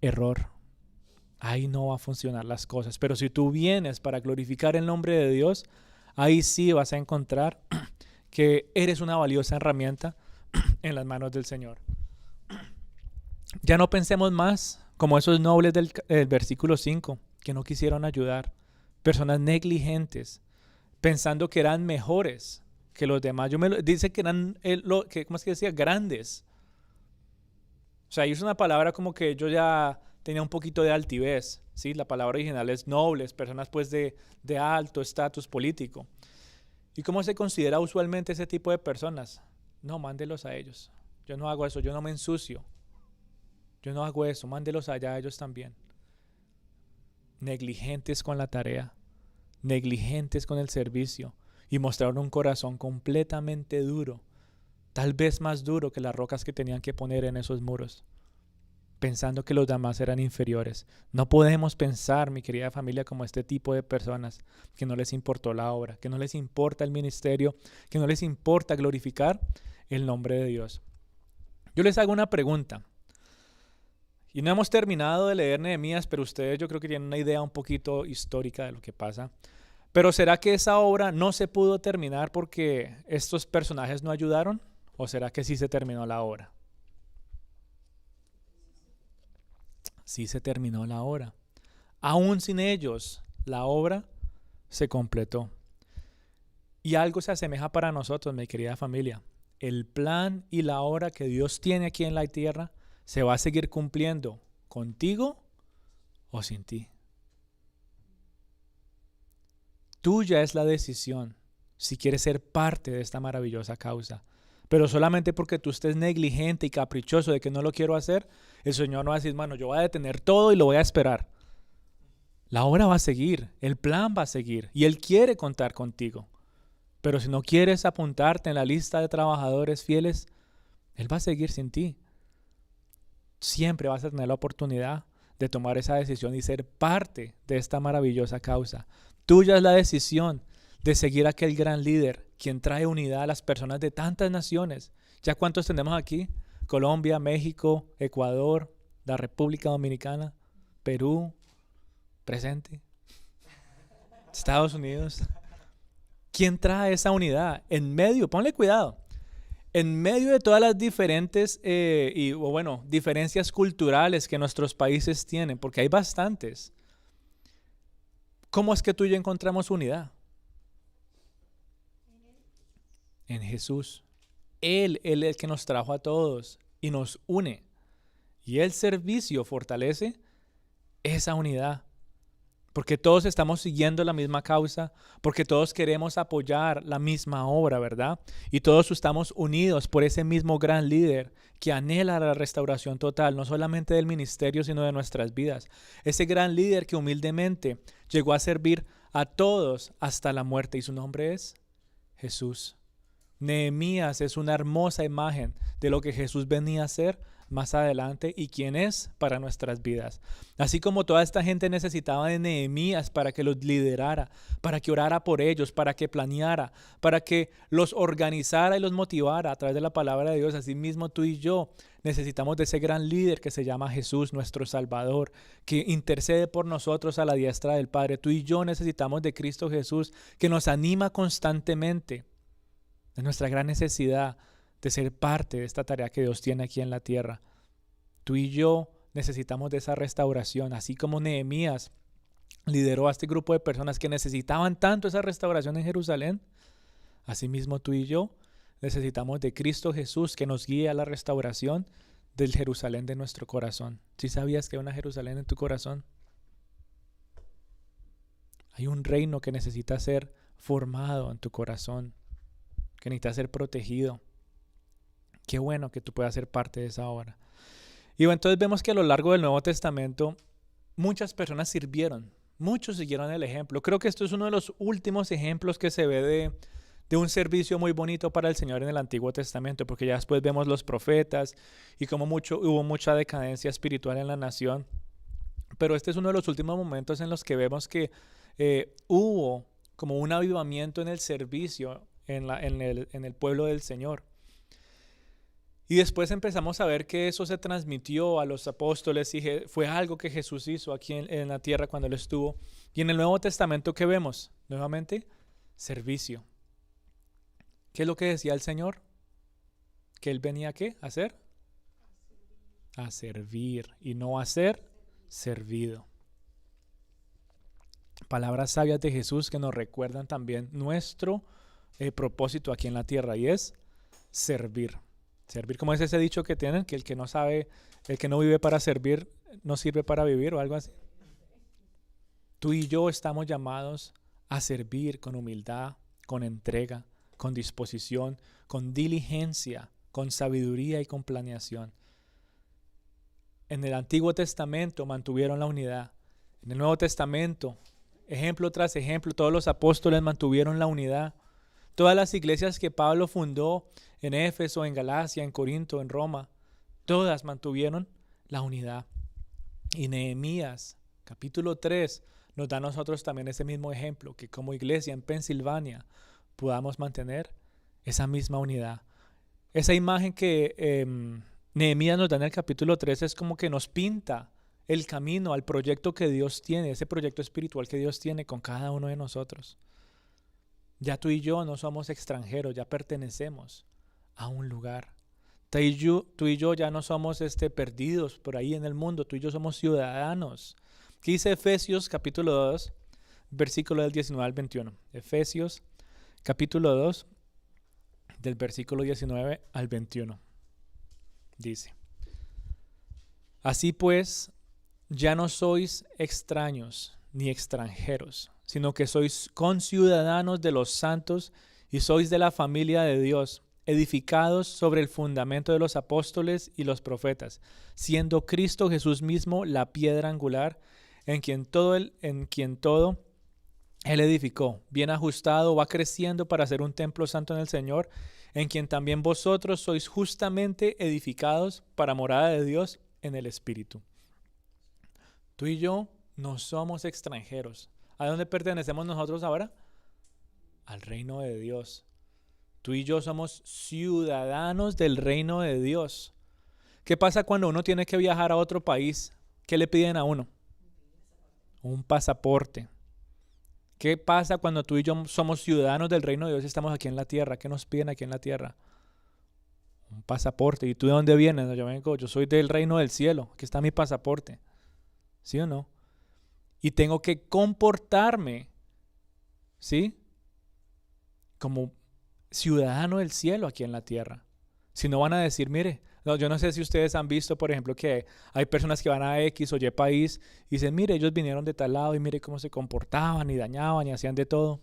error. Ahí no va a funcionar las cosas. Pero si tú vienes para glorificar el nombre de Dios, ahí sí vas a encontrar que eres una valiosa herramienta en las manos del Señor. Ya no pensemos más como esos nobles del versículo 5 que no quisieron ayudar, personas negligentes, pensando que eran mejores que los demás. Dice que eran, ¿cómo es que decía? Grandes. O sea, es una palabra como que yo ya tenía un poquito de altivez, ¿sí? La palabra original es nobles, personas pues de alto estatus político. ¿Y cómo se considera usualmente ese tipo de personas? No, mándelos a ellos. Yo no hago eso, yo no me ensucio. Yo no hago eso, mándelos allá a ellos también. Negligentes con la tarea, negligentes con el servicio, y mostraron un corazón completamente duro, tal vez más duro que las rocas que tenían que poner en esos muros, pensando que los demás eran inferiores. No podemos pensar, mi querida familia, como este tipo de personas que no les importó la obra, que no les importa el ministerio, que no les importa glorificar el nombre de Dios. Yo les hago una pregunta. Y no hemos terminado de leer Nehemías, pero ustedes yo creo que tienen una idea un poquito histórica de lo que pasa. Pero ¿será que esa obra no se pudo terminar porque estos personajes no ayudaron? ¿O será que sí se terminó la obra? sí se terminó la obra. Aún sin ellos, la obra se completó. Y algo se asemeja para nosotros, mi querida familia. El plan y la obra que Dios tiene aquí en la tierra se va a seguir cumpliendo contigo o sin ti. Tuya es la decisión si quieres ser parte de esta maravillosa causa. Pero solamente porque tú estés negligente y caprichoso de que no lo quiero hacer, el Señor no va a decir, bueno, yo voy a detener todo y lo voy a esperar. La obra va a seguir, el plan va a seguir y Él quiere contar contigo. Pero si no quieres apuntarte en la lista de trabajadores fieles, Él va a seguir sin ti. Siempre vas a tener la oportunidad de tomar esa decisión y ser parte de esta maravillosa causa. Tuya es la decisión de seguir a aquel gran líder, quien trae unidad a las personas de tantas naciones. ¿Ya cuántos tenemos aquí? Colombia, México, Ecuador, la República Dominicana, Perú, presente, Estados Unidos. ¿Quién trae esa unidad? En medio, ponle cuidado, en medio de todas las diferentes diferencias culturales que nuestros países tienen, porque hay bastantes. ¿Cómo es que tú y yo encontramos unidad? En Jesús. Él es el que nos trajo a todos y nos une. Y el servicio fortalece esa unidad. Porque todos estamos siguiendo la misma causa, porque todos queremos apoyar la misma obra, ¿verdad? Y todos estamos unidos por ese mismo gran líder que anhela la restauración total, no solamente del ministerio, sino de nuestras vidas. Ese gran líder que humildemente llegó a servir a todos hasta la muerte, y su nombre es Jesús. Nehemías es una hermosa imagen de lo que Jesús venía a hacer más adelante y quién es para nuestras vidas. Así como toda esta gente necesitaba de Nehemías para que los liderara, para que orara por ellos, para que planeara, para que los organizara y los motivara a través de la palabra de Dios. Así mismo tú y yo necesitamos de ese gran líder que se llama Jesús, nuestro Salvador, que intercede por nosotros a la diestra del Padre. Tú y yo necesitamos de Cristo Jesús, que nos anima constantemente de nuestra gran necesidad de ser parte de esta tarea que Dios tiene aquí en la tierra. Tú y yo necesitamos de esa restauración, así como Nehemías lideró a este grupo de personas que necesitaban tanto esa restauración en Jerusalén. Asimismo tú y yo necesitamos de Cristo Jesús que nos guíe a la restauración del Jerusalén de nuestro corazón. ¿Sí sabías que hay una Jerusalén en tu corazón? Hay un reino que necesita ser formado en tu corazón, que necesita ser protegido. Qué bueno que tú puedas ser parte de esa obra. Y bueno, entonces vemos que a lo largo del Nuevo Testamento muchas personas sirvieron, muchos siguieron el ejemplo. Creo que esto es uno de los últimos ejemplos que se ve de un servicio muy bonito para el Señor en el Antiguo Testamento, porque ya después vemos los profetas y cómo hubo mucha decadencia espiritual en la nación. Pero este es uno de los últimos momentos en los que vemos que hubo como un avivamiento en el servicio en el pueblo del Señor. Y después empezamos a ver que eso se transmitió a los apóstoles y fue algo que Jesús hizo aquí en la tierra cuando Él estuvo. Y en el Nuevo Testamento, ¿qué vemos? Nuevamente, servicio. ¿Qué es lo que decía el Señor? ¿Que Él venía a qué? ¿A hacer? A servir y no a ser servido. Palabras sabias de Jesús que nos recuerdan también nuestro propósito aquí en la tierra y es servir. Servir, como es ese dicho que tienen, que el que no sabe, el que no vive para servir, no sirve para vivir o algo así. Tú y yo estamos llamados a servir con humildad, con entrega, con disposición, con diligencia, con sabiduría y con planeación. En el Antiguo Testamento mantuvieron la unidad. En el Nuevo Testamento, ejemplo tras ejemplo, todos los apóstoles mantuvieron la unidad. Todas las iglesias que Pablo fundó en Éfeso, en Galacia, en Corinto, en Roma, todas mantuvieron la unidad. Y Nehemías, capítulo 3, nos da a nosotros también ese mismo ejemplo, que como iglesia en Pensilvania podamos mantener esa misma unidad. Esa imagen que Nehemías nos da en el capítulo 3 es como que nos pinta el camino al proyecto que Dios tiene, ese proyecto espiritual que Dios tiene con cada uno de nosotros. Ya tú y yo no somos extranjeros, ya pertenecemos a un lugar. Tú y yo ya no somos perdidos por ahí en el mundo, tú y yo somos ciudadanos. ¿Qué dice Efesios capítulo 2, versículo del 19 al 21? Efesios capítulo 2, del versículo 19 al 21. Dice: Así pues, ya no sois extraños ni extranjeros, sino que sois conciudadanos de los santos y sois de la familia de Dios, edificados sobre el fundamento de los apóstoles y los profetas, siendo Cristo Jesús mismo la piedra angular, en quien todo Él edificó, bien ajustado, va creciendo para ser un templo santo en el Señor, en quien también vosotros sois justamente edificados para morada de Dios en el Espíritu. Tú y yo no somos extranjeros. ¿A dónde pertenecemos nosotros ahora? Al reino de Dios. Tú y yo somos ciudadanos del reino de Dios. ¿Qué pasa cuando uno tiene que viajar a otro país? ¿Qué le piden a uno? Un pasaporte. ¿Qué pasa cuando tú y yo somos ciudadanos del reino de Dios y estamos aquí en la tierra? ¿Qué nos piden aquí en la tierra? Un pasaporte. ¿Y tú de dónde vienes? Yo soy del reino del cielo. Aquí está mi pasaporte. ¿Sí o no? Y tengo que comportarme, ¿sí?, como ciudadano del cielo aquí en la tierra. Si no, van a decir, mire, yo no sé si ustedes han visto, por ejemplo, que hay personas que van a X o Y país y dicen, mire, ellos vinieron de tal lado y mire cómo se comportaban y dañaban y hacían de todo.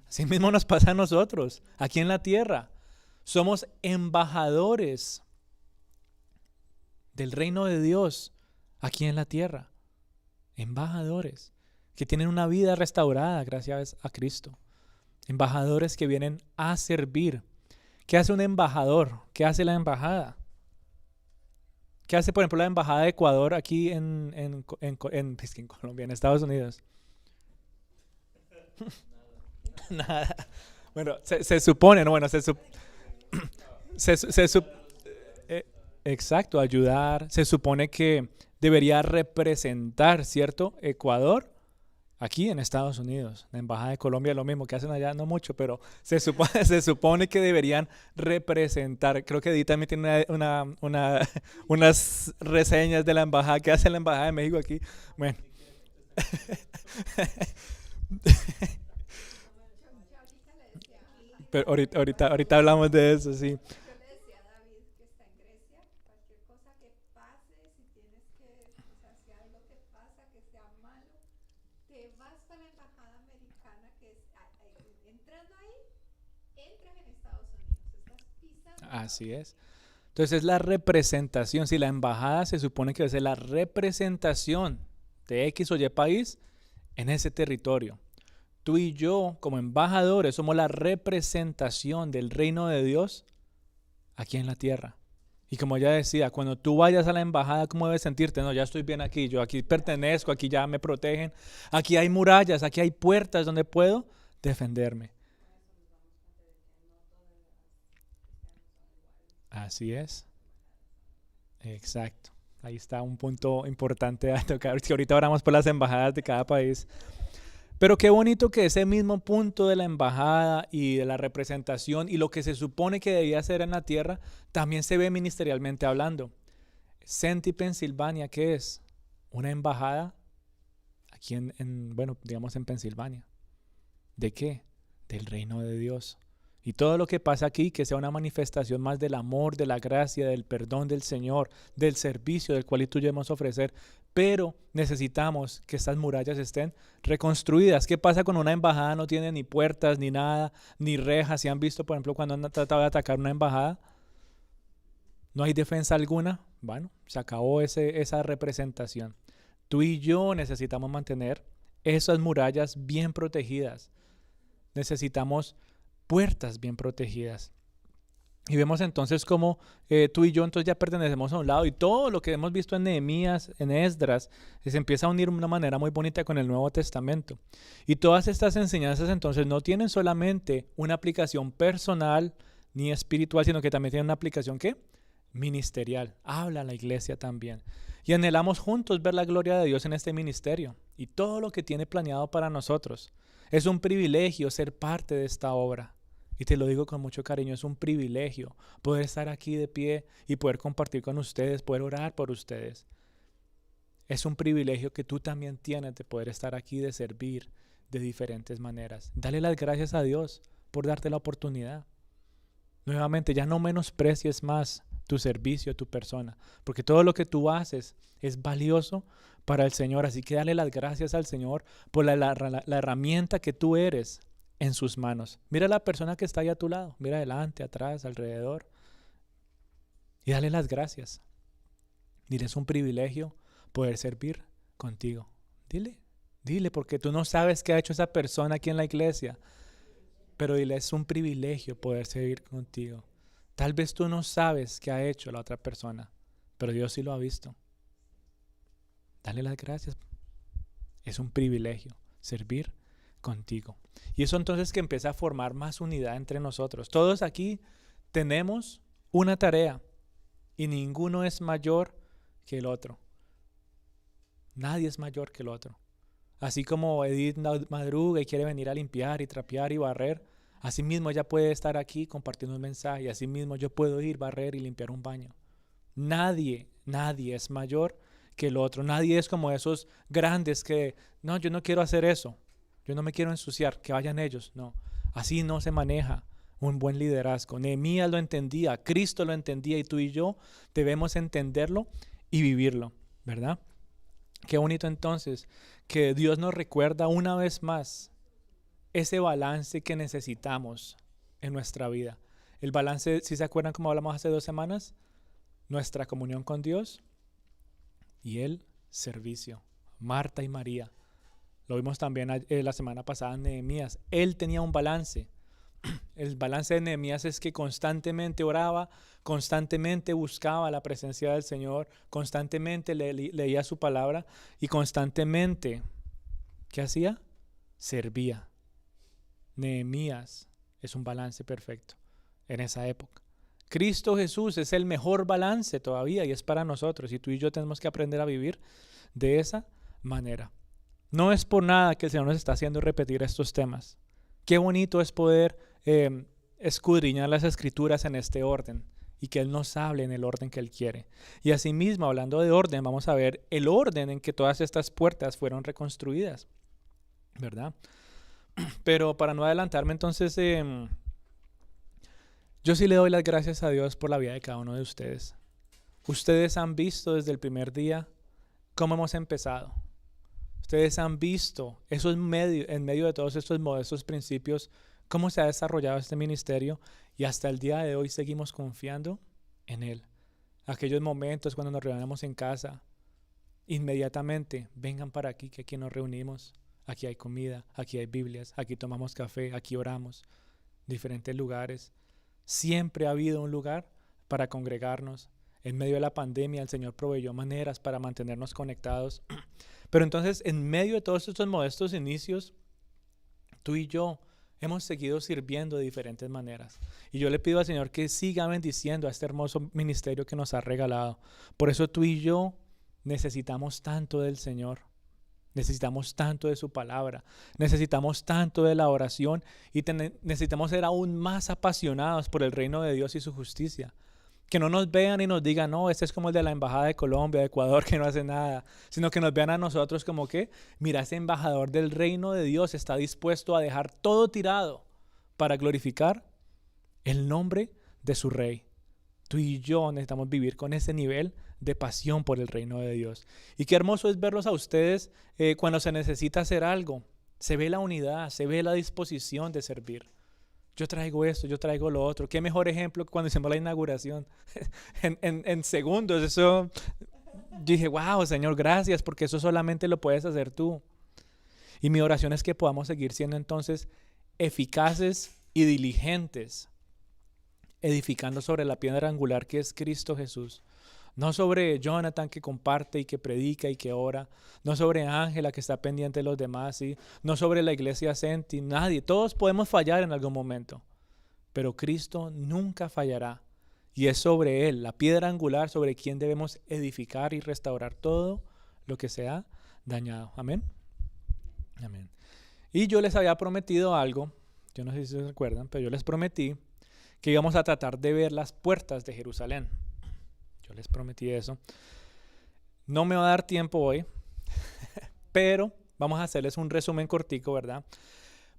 Así mismo nos pasa a nosotros, aquí en la tierra. Somos embajadores del reino de Dios aquí en la tierra. Embajadores que tienen una vida restaurada gracias a Cristo. Embajadores que vienen a servir. ¿Qué hace un embajador? ¿Qué hace la embajada? ¿Qué hace, por ejemplo, la embajada de Ecuador aquí en Colombia, en Estados Unidos? Nada. Bueno, se supone, no, bueno, exacto, ayudar. Se supone que debería representar, ¿cierto?, Ecuador aquí en Estados Unidos. La embajada de Colombia es lo mismo que hacen allá, no mucho, pero se supone que deberían representar. Creo que Edith también tiene unas reseñas de la embajada que hace la embajada de México aquí. Bueno. Pero ahorita hablamos de eso, sí. Así es. Entonces es la representación. Si la embajada se supone que es la representación de X o Y país en ese territorio. Tú y yo, como embajadores, somos la representación del reino de Dios aquí en la tierra. Y como ya decía, cuando tú vayas a la embajada, ¿cómo debes sentirte? No, ya estoy bien aquí, yo aquí pertenezco, aquí ya me protegen. Aquí hay murallas, aquí hay puertas donde puedo defenderme. Así es. Exacto. Ahí está un punto importante a tocar. Que ahorita oramos por las embajadas de cada país. Pero qué bonito que ese mismo punto de la embajada y de la representación y lo que se supone que debía ser en la tierra, también se ve ministerialmente hablando. Senti, Pensilvania, ¿qué es? Una embajada aquí bueno, digamos en Pensilvania. ¿De qué? Del reino de Dios. Y todo lo que pasa aquí, que sea una manifestación más del amor, de la gracia, del perdón del Señor, del servicio del cual tú debemos ofrecer. Pero necesitamos que estas murallas estén reconstruidas. ¿Qué pasa cuando una embajada no tiene ni puertas, ni nada, ni rejas? ¿Si han visto, por ejemplo, cuando han tratado de atacar una embajada? No hay defensa alguna. Bueno, se acabó esa representación. Tú y yo necesitamos mantener esas murallas bien protegidas. Necesitamos puertas bien protegidas. Y vemos entonces cómo tú y yo entonces ya pertenecemos a un lado y todo lo que hemos visto en Nehemías, en Esdras, se empieza a unir de una manera muy bonita con el Nuevo Testamento. Y todas estas enseñanzas entonces no tienen solamente una aplicación personal ni espiritual, sino que también tienen una aplicación ¿qué? Ministerial. Habla la iglesia también. Y anhelamos juntos ver la gloria de Dios en este ministerio y todo lo que tiene planeado para nosotros. Es un privilegio ser parte de esta obra. Y te lo digo con mucho cariño, es un privilegio poder estar aquí de pie y poder compartir con ustedes, poder orar por ustedes. Es un privilegio que tú también tienes de poder estar aquí, de servir de diferentes maneras. Dale las gracias a Dios por darte la oportunidad. Nuevamente, ya no menosprecies más tu servicio, tu persona, porque todo lo que tú haces es valioso para el Señor. Así que dale las gracias al Señor por la herramienta que tú eres en sus manos. Mira a la persona que está ahí a tu lado, mira adelante, atrás, alrededor, y dale las gracias. Dile, es un privilegio poder servir contigo. Dile, porque tú no sabes qué ha hecho esa persona aquí en la iglesia, pero dile, es un privilegio poder servir contigo. Tal vez tú no sabes qué ha hecho la otra persona, pero Dios sí lo ha visto. Dale las gracias. Es un privilegio servir contigo. Y eso entonces que empieza a formar más unidad entre nosotros. Todos aquí tenemos una tarea y ninguno es mayor que el otro. Nadie es mayor que el otro. Así como Edith madruga y quiere venir a limpiar y trapear y barrer, así mismo ella puede estar aquí compartiendo un mensaje, y así mismo yo puedo ir, barrer y limpiar un baño. Nadie es mayor que el otro. Nadie es como esos grandes que, no, yo no quiero hacer eso, yo no me quiero ensuciar, que vayan ellos. No, así no se maneja un buen liderazgo. Nehemías lo entendía, Cristo lo entendía, y tú y yo debemos entenderlo y vivirlo, ¿verdad? Qué bonito entonces que Dios nos recuerda una vez más ese balance que necesitamos en nuestra vida. El balance, si se acuerdan como hablamos hace 2 semanas, nuestra comunión con Dios y el servicio. Marta y María. Lo vimos también la semana pasada en Nehemías. Él tenía un balance. El balance de Nehemías es que constantemente oraba, constantemente buscaba la presencia del Señor, constantemente leía su palabra y constantemente, ¿qué hacía? Servía. Nehemías es un balance perfecto en esa época. Cristo Jesús es el mejor balance todavía y es para nosotros, y tú y yo tenemos que aprender a vivir de esa manera. No es por nada que el Señor nos está haciendo repetir estos temas. Qué bonito es poder escudriñar las escrituras en este orden y que Él nos hable en el orden que Él quiere. Y asimismo, hablando de orden, vamos a ver el orden en que todas estas puertas fueron reconstruidas, ¿verdad? Pero para no adelantarme, entonces, yo sí le doy las gracias a Dios por la vida de cada uno de ustedes. Ustedes han visto desde el primer día cómo hemos empezado. Ustedes han visto en medio de todos estos modestos principios, cómo se ha desarrollado este ministerio, y hasta el día de hoy seguimos confiando en Él. Aquellos momentos cuando nos reunimos en casa, inmediatamente vengan para aquí, que aquí nos reunimos. Aquí hay comida, aquí hay Biblias, aquí tomamos café, aquí oramos. Diferentes lugares. Siempre ha habido un lugar para congregarnos. En medio de la pandemia el Señor proveyó maneras para mantenernos conectados. Pero entonces, en medio de todos estos modestos inicios, tú y yo hemos seguido sirviendo de diferentes maneras. Y yo le pido al Señor que siga bendiciendo a este hermoso ministerio que nos ha regalado. Por eso tú y yo necesitamos tanto del Señor. Necesitamos tanto de su palabra, necesitamos tanto de la oración, y necesitamos ser aún más apasionados por el reino de Dios y su justicia. Que no nos vean y nos digan, no, este es como el de la embajada de Colombia, de Ecuador, que no hace nada, sino que nos vean a nosotros como que, mira, ese embajador del reino de Dios está dispuesto a dejar todo tirado para glorificar el nombre de su rey. Tú y yo necesitamos vivir con ese nivel de pasión por el reino de Dios. Y qué hermoso es verlos a ustedes cuando se necesita hacer algo. Se ve la unidad, se ve la disposición de servir. Yo traigo esto, yo traigo lo otro. Qué mejor ejemplo que cuando hicimos la inauguración. en segundos, eso dije, wow, Señor, gracias, porque eso solamente lo puedes hacer tú. Y mi oración es que podamos seguir siendo entonces eficaces y diligentes, edificando sobre la piedra angular que es Cristo Jesús. No sobre Jonathan, que comparte y que predica y que ora. No sobre Ángela, que está pendiente de los demás, ¿sí? No sobre la iglesia Senti, nadie. Todos podemos fallar en algún momento, pero Cristo nunca fallará. Y es sobre Él, la piedra angular, sobre quien debemos edificar y restaurar todo lo que se ha dañado. Amén. Amén. Y yo les había prometido algo. yo no sé si se recuerdan, pero yo les prometí que íbamos a tratar de ver las puertas de Jerusalén. Yo les prometí eso. No me va a dar tiempo hoy, pero vamos a hacerles un resumen cortico, ¿verdad?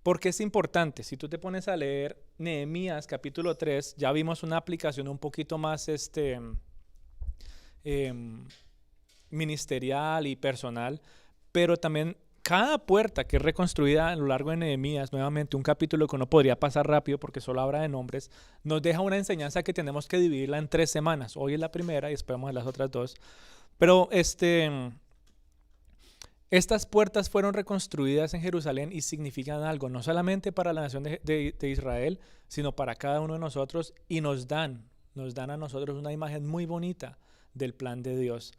Porque es importante, si tú te pones a leer Nehemías capítulo 3, ya vimos una aplicación un poquito más ministerial y personal, pero también cada puerta que es reconstruida a lo largo de Nehemías, nuevamente un capítulo que no podría pasar rápido porque solo habla de nombres, nos deja una enseñanza que tenemos que dividirla en 3 semanas. Hoy es la primera y después vamos a las otras 2. Pero estas puertas fueron reconstruidas en Jerusalén y significan algo, no solamente para la nación de Israel, sino para cada uno de nosotros, y nos dan a nosotros una imagen muy bonita del plan de Dios.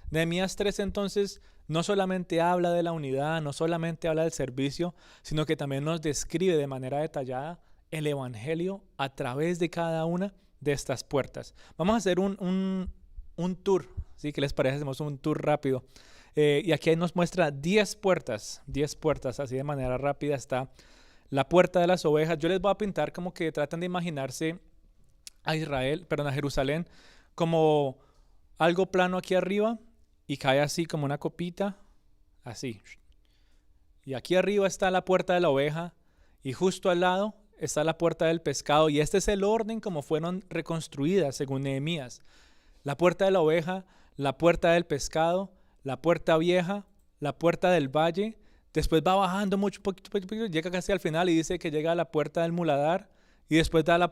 Nehemías 3 entonces no solamente habla de la unidad, no solamente habla del servicio, sino que también nos describe de manera detallada el evangelio a través de cada una de estas puertas. Vamos a hacer un tour, ¿sí? ¿Qué les parece? Hacemos un tour rápido. Y aquí nos muestra 10 puertas, así de manera rápida. Está la puerta de las ovejas. Yo les voy a pintar como que tratan de imaginarse a Jerusalén como algo plano aquí arriba y cae así como una copita, así. Y aquí arriba está la puerta de la oveja y justo al lado está la puerta del pescado, y este es el orden como fueron reconstruidas según Nehemías. La puerta de la oveja, la puerta del pescado, la puerta vieja, la puerta del valle. Después va bajando mucho, poquito, llega casi al final y dice que llega a la puerta del muladar, y después da la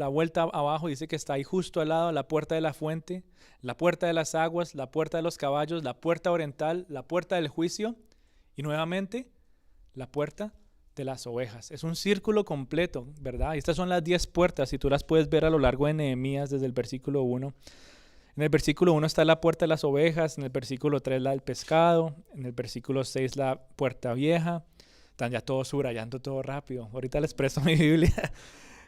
vuelta abajo y dice que está ahí justo al lado la puerta de la fuente, la puerta de las aguas, la puerta de los caballos, la puerta oriental, la puerta del juicio y nuevamente la puerta de las ovejas. Es un círculo completo, ¿verdad? Y estas son las 10 puertas y tú las puedes ver a lo largo de Nehemías desde el versículo 1. En el versículo 1 está la puerta de las ovejas, en el versículo 3 la del pescado, en el versículo 6 la puerta vieja. Están ya todos subrayando todo rápido. Ahorita les presto mi Biblia.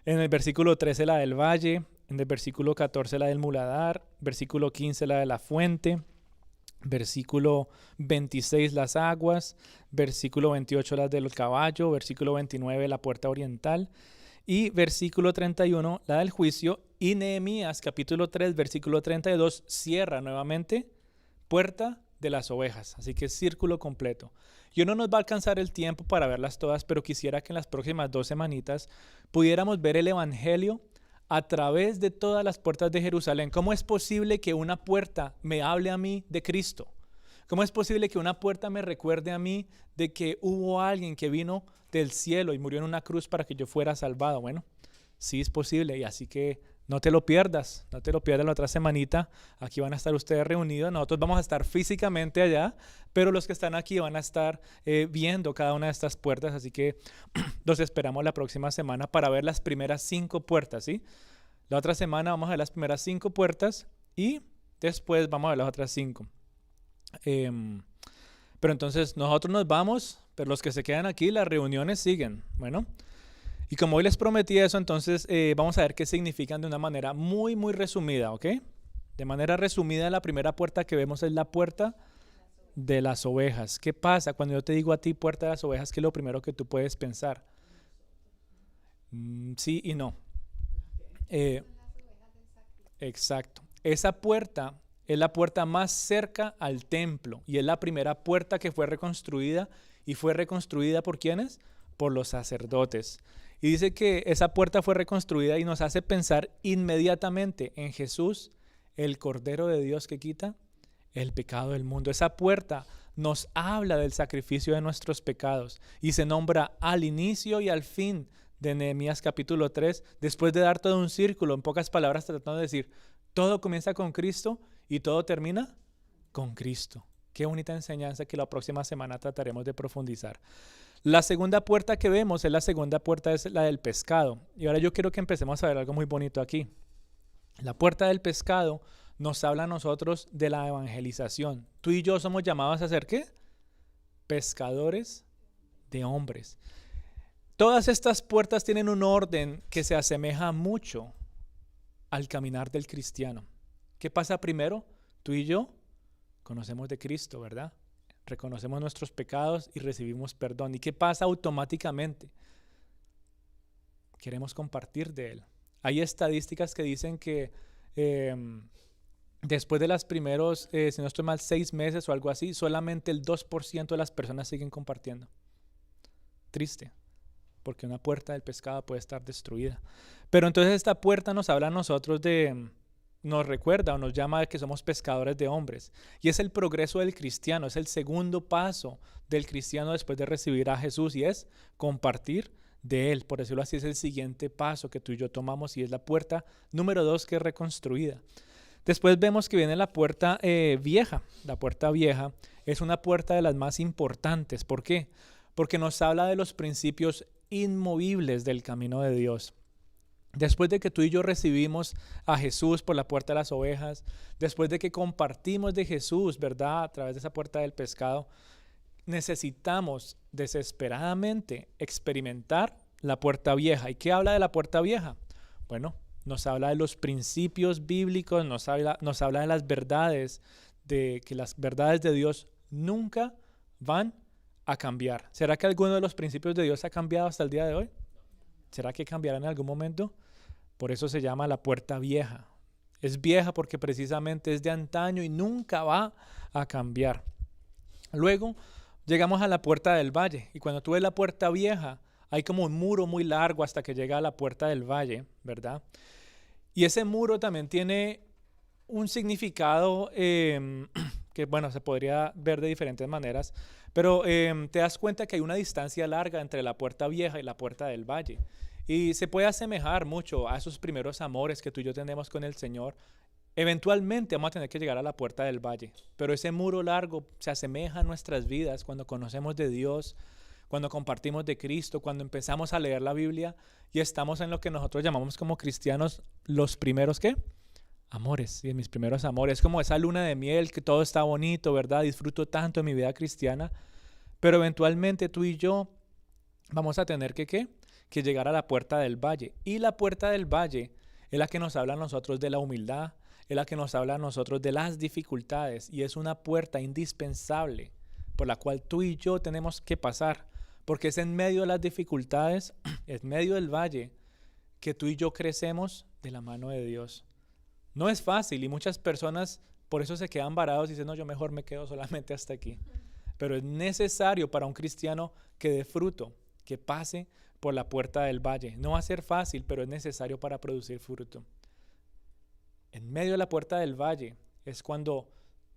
En el versículo 13 la del valle, en el versículo 14 la del muladar, versículo 15 la de la fuente, versículo 26 las aguas, versículo 28 las del caballo, versículo 29 la puerta oriental y versículo 31 la del juicio. Y Nehemías capítulo 3 versículo 32 cierra nuevamente puerta de las ovejas. Así que círculo completo. Yo no nos va a alcanzar el tiempo para verlas todas, pero quisiera que en las próximas 2 semanitas pudiéramos ver el evangelio a través de todas las puertas de Jerusalén. ¿Cómo es posible que una puerta me hable a mí de Cristo? ¿Cómo es posible que una puerta me recuerde a mí de que hubo alguien que vino del cielo y murió en una cruz para que yo fuera salvado? Bueno, sí es posible, y así que no te lo pierdas la otra semanita. Aquí van a estar ustedes reunidos. Nosotros vamos a estar físicamente allá, pero los que están aquí van a estar viendo cada una de estas puertas. Así que los esperamos la próxima semana para ver las primeras 5 puertas, ¿sí? La otra semana vamos a ver las primeras 5 puertas y después vamos a ver las otras 5. Pero entonces nosotros nos vamos, pero los que se quedan aquí, las reuniones siguen. Bueno, y como hoy les prometí eso, entonces vamos a ver qué significan de una manera muy, muy resumida, ¿ok? De manera resumida, la primera puerta que vemos es la puerta de las ovejas. ¿Qué pasa cuando yo te digo a ti puerta de las ovejas? ¿Qué es lo primero que tú puedes pensar? Sí y no. Exacto. Esa puerta es la puerta más cerca al templo y es la primera puerta que fue reconstruida, y fue reconstruida ¿por quiénes? Por los sacerdotes. Y dice que esa puerta fue reconstruida y nos hace pensar inmediatamente en Jesús, el Cordero de Dios que quita el pecado del mundo. Esa puerta nos habla del sacrificio de nuestros pecados y se nombra al inicio y al fin de Nehemías capítulo 3, después de dar todo un círculo, en pocas palabras tratando de decir, todo comienza con Cristo y todo termina con Cristo. Qué bonita enseñanza que la próxima semana trataremos de profundizar. La segunda puerta que vemos es la segunda puerta, es la del pescado. Y ahora yo quiero que empecemos a ver algo muy bonito aquí. La puerta del pescado nos habla a nosotros de la evangelización. Tú y yo somos llamados a ser ¿qué? Pescadores de hombres. Todas estas puertas tienen un orden que se asemeja mucho al caminar del cristiano. ¿Qué pasa primero? Tú y yo conocemos de Cristo, ¿verdad? Reconocemos nuestros pecados y recibimos perdón. ¿Y qué pasa automáticamente? Queremos compartir de Él. Hay estadísticas que dicen que después de los primeros, si no estoy mal, 6 meses o algo así, solamente el 2% de las personas siguen compartiendo. Triste, porque una puerta del pescado puede estar destruida. Pero entonces esta puerta nos habla a nosotros nos recuerda o nos llama de que somos pescadores de hombres. Y es el progreso del cristiano, es el segundo paso del cristiano después de recibir a Jesús, y es compartir de Él. Por decirlo así, es el siguiente paso que tú y yo tomamos, y es la puerta número 2, que es reconstruida. Después vemos que viene la puerta vieja. La puerta vieja es una puerta de las más importantes. ¿Por qué? Porque nos habla de los principios inmovibles del camino de Dios. Después de que tú y yo recibimos a Jesús por la puerta de las ovejas, después de que compartimos de Jesús, ¿verdad?, a través de esa puerta del pescado, necesitamos desesperadamente experimentar la puerta vieja. ¿Y qué habla de la puerta vieja? Bueno, nos habla de los principios bíblicos, nos habla de las verdades, de que las verdades de Dios nunca van a cambiar. ¿Será que alguno de los principios de Dios ha cambiado hasta el día de hoy? ¿Será que cambiará en algún momento? Por eso se llama la puerta vieja. Es vieja porque precisamente es de antaño y nunca va a cambiar. Luego llegamos a la puerta del valle, y cuando tú ves la puerta vieja, hay como un muro muy largo hasta que llega a la puerta del valle, ¿verdad? Y ese muro también tiene un significado que, bueno, se podría ver de diferentes maneras, pero te das cuenta que hay una distancia larga entre la puerta vieja y la puerta del valle. Y se puede asemejar mucho a esos primeros amores que tú y yo tenemos con el Señor. Eventualmente vamos a tener que llegar a la puerta del valle, pero ese muro largo se asemeja a nuestras vidas cuando conocemos de Dios, cuando compartimos de Cristo, cuando empezamos a leer la Biblia y estamos en lo que nosotros llamamos como cristianos los primeros, ¿qué? Amores, y mis primeros amores. Es como esa luna de miel, que todo está bonito, ¿verdad? Disfruto tanto de mi vida cristiana, pero eventualmente tú y yo vamos a tener que llegar a la puerta del valle. Y la puerta del valle es la que nos habla a nosotros de la humildad, es la que nos habla a nosotros de las dificultades, y es una puerta indispensable por la cual tú y yo tenemos que pasar, porque es en medio de las dificultades, en medio del valle, que tú y yo crecemos de la mano de Dios. No es fácil, y muchas personas por eso se quedan varados y dicen, no, yo mejor me quedo solamente hasta aquí. Pero es necesario para un cristiano que dé fruto, que pase por la puerta del valle. No va a ser fácil, pero es necesario para producir fruto. En medio de la puerta del valle es cuando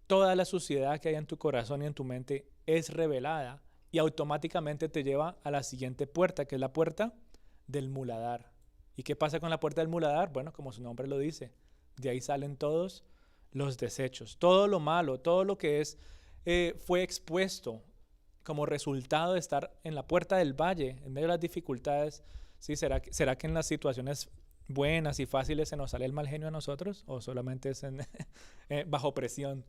toda la suciedad que hay en tu corazón y en tu mente es revelada, y automáticamente te lleva a la siguiente puerta, que es la puerta del muladar. ¿Y qué pasa con la puerta del muladar? Bueno, como su nombre lo dice, de ahí salen todos los desechos, todo lo malo, todo lo que fue expuesto como resultado de estar en la puerta del valle, en medio de las dificultades. ¿Sí? ¿Será que en las situaciones buenas y fáciles se nos sale el mal genio a nosotros, o solamente es bajo presión?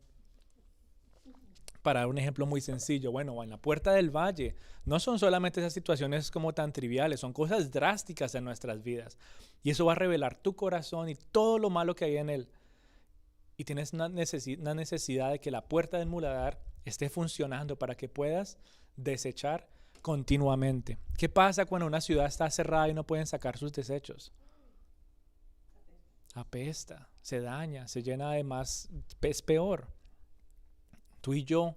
Para dar un ejemplo muy sencillo, bueno, en la puerta del valle no son solamente esas situaciones como tan triviales, son cosas drásticas en nuestras vidas, y eso va a revelar tu corazón y todo lo malo que hay en él, y tienes una necesidad de que la puerta del muladar esté funcionando para que puedas desechar continuamente. ¿Qué pasa cuando una ciudad está cerrada y no pueden sacar sus desechos? Apesta, se daña, se llena de más, es peor. Tú y yo,